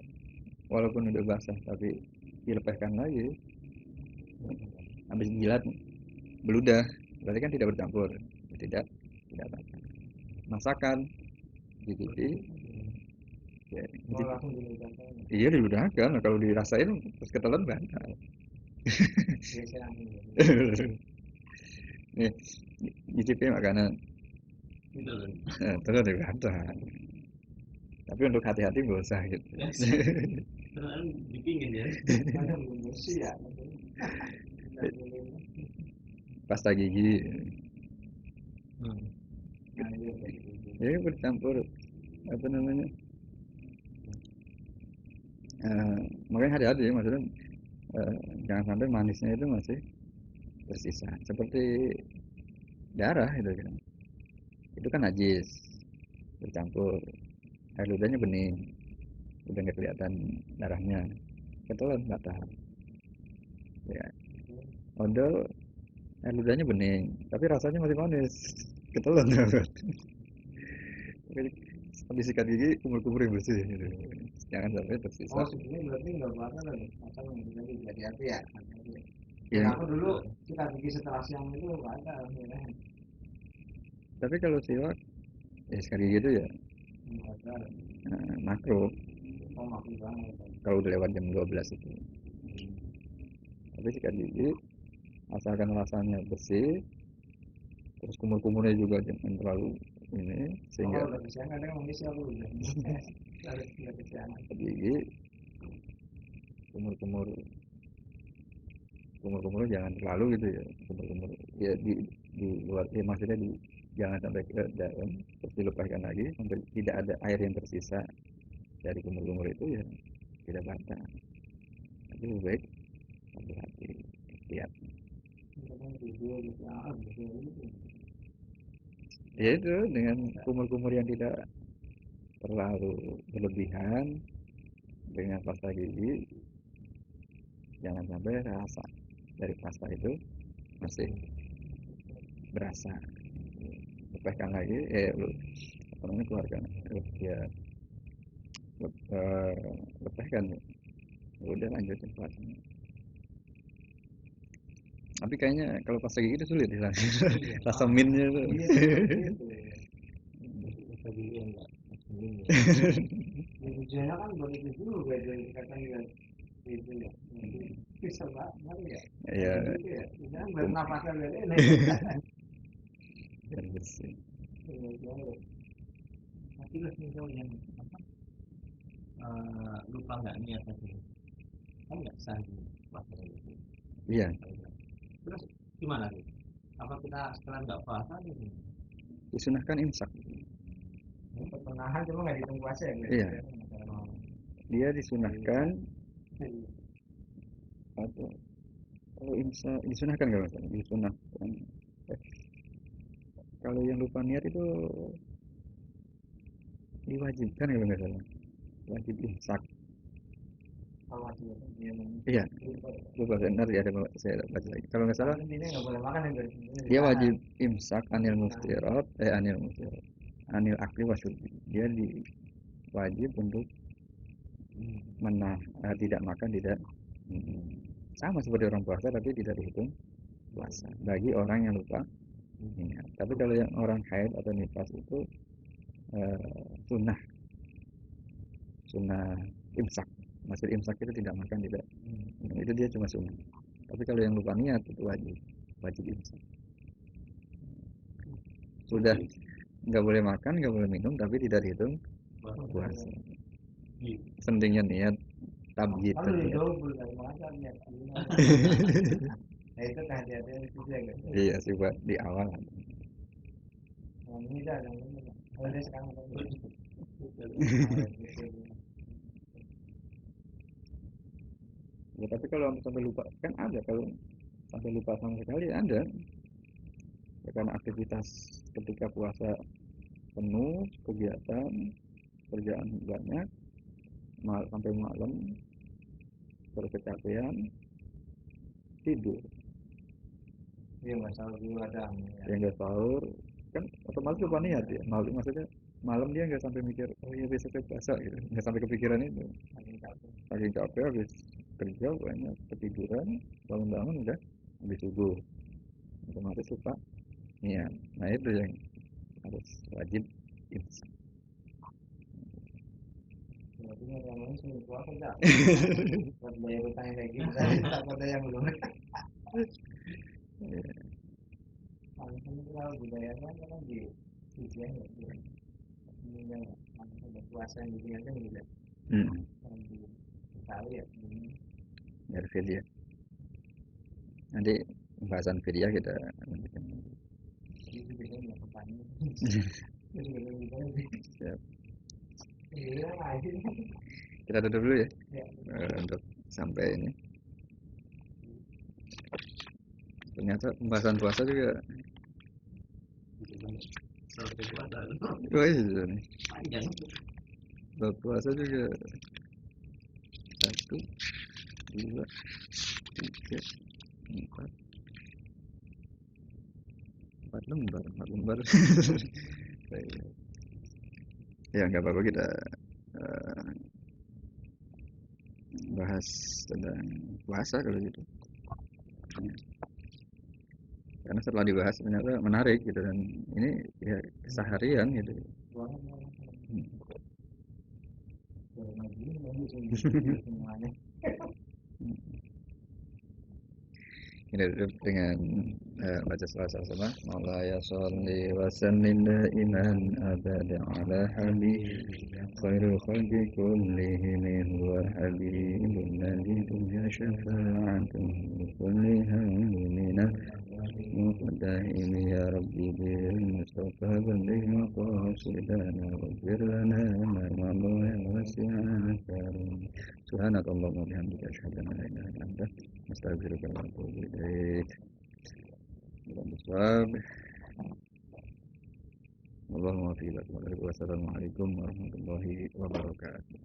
walaupun udah basah tapi dilepehkan lagi habis jilat beludah, berarti kan tidak bercampur, tidak basah. Masakan gitu ya, iya diludahkan. Nah, kalau dirasain terus ketelan banget. Nih nyicipin makanan terus dibantah. Tapi untuk hati-hati gak usah gitu. Dipingin ya. Pasta gigi. Ya bercampur apa namanya? Makanya hati-hati, maksudnya jangan sampai manisnya itu masih tersisa seperti darah itu kan. Itu kan najis bercampur, air ludahnya bening, udah nggak kelihatan darahnya, ketelan batal ya. Odol air ludahnya bening tapi rasanya masih manis, ketelan habis sikat gigi kumur-kumur yang bersih gitu. Jangan sampai tersisa. Sebenarnya berarti nggak bakal asal menjadi hati-hati ya. Ya. Aku dulu sikat gigi setelah siang itu nggak ada. Tapi kalau siwak ya sikat gigi itu ya makro. Kalau udah lewat jam 12 itu. Tapi sikat gigi asalkan rasanya bersih, terus kumur-kumurnya juga jangan terlalu ini, sehingga gigi kumur-kumur jangan terlalu gitu ya, kumur-kumur ya di luar ya, maksudnya jangan sampai ke dalam, terus dilepaskan lagi sampai tidak ada air yang tersisa dari kumur-kumur itu, ya tidak batal. Tapi lebih baik hati-hati, lihat. Ya itu dengan kumur-kumur yang tidak terlalu berlebihan, dengan pasta gigi jangan sampai rasa dari pasta itu masih berasa. Lepaskan lagi, keluarkan, ya lepaskan, udah lanjutin puasanya. Tapi kayaknya kalau pasta gigi itu sulit hilangin rasa mintnya itu. Pasta gigi enggak tujuannya kan buat itu juga, jadi katanya itu ya bisa banget ya. Iya. Jangan bernapasan ini. Biar bersih. Tapi kalau yang lupa nggak niat tadi, kan nggak sah puasa itu. Iya. Terus gimana tuh? Apa kita setelah nggak puasa gitu? Disunahkan imsak. Pertengahan cuma nggak dihitung puasa ya? Iya. Dia disunahkan atau kalau imsak disunahkan kalau misalnya disunahkan. Kalau yang lupa niat itu diwajibkan kalau nggak salah, wajib imsak. Iya, lupa benar ya, ada saya baca lagi. Kalau nggak salah, dia wajib imsak anil muftirat, anil akli wasyurbi. Dia wajib untuk tidak makan, tidak sama seperti orang puasa tapi tidak dihitung puasa bagi orang yang lupa ingat. Tapi kalau yang orang haid atau nifas itu sunnah imsak. Maksud imsak itu tidak makan, tidak itu dia cuma sunnah. Tapi kalau yang lupa niat itu wajib imsak. Sudah nggak boleh makan, nggak boleh minum, tapi tidak dihitung puasa. Pentingnya niat tabjid. Itu kehadiran itu juga. Iya sih buat di awal. Ini dah, ada sekarang. Ya, tapi kalau sampai lupa kan ada, kalau sampai lupa sama sekali ada. Ya, karena aktivitas ketika puasa penuh, kegiatan, kerjaan banyak, sampai malam, terus kecapean, tidur. Iya, masalah dulu ada. Yang nggak sahur, kan otomatis lupa niat ya. Maksudnya malam dia nggak sampai mikir, oh iya besoknya puasa gitu, nggak sampai kepikiran itu. Saking capek habis kerja banyak, ketiduran, bangun-bangun udah habis subuh, otomatis lupa niat. Nah itu yang harus wajib imsak. Artinya orang semua puasa enggak? Buat bayar utang kayak gitu, tak ada yang belum. Kalau budayanya kan di tujuan ya, ini yang puasa yang diingatkan juga. Di Itali ya. Dari fidyah. Nanti pembahasan fidyah kita lanjutkan. Itu biasanya pertanyaan. Siap. Kita tutup dulu ya, untuk sampai ini. Ternyata pembahasan puasa juga. Oh iya nih. Bab puasa juga 1, 2, 3, 4 lembar. Ya nggak apa-apa, kita bahas tentang puasa kalau gitu. Karena setelah dibahas ternyata menarik gitu, dan ini ya keseharian gitu. Ini ditutup dengan baca selawat sama Maulaya sholli wa sallim daiman abada ala habibika khairul khalqi kullihim huwa habibun ladzi turja syafa'atuhu kulli hamina مقدهم يا ربي بالمصطفى بلغ مقاصدنا واغفر لنا ما مضى واسع كرم سبحانك اللهم وبحمدك أشهد أن لا إله إلا أنت أستغفرك وأتوب إليك. Allahumma fi lakum. Wassalamualaikum warahmatullahi wabarakatuh.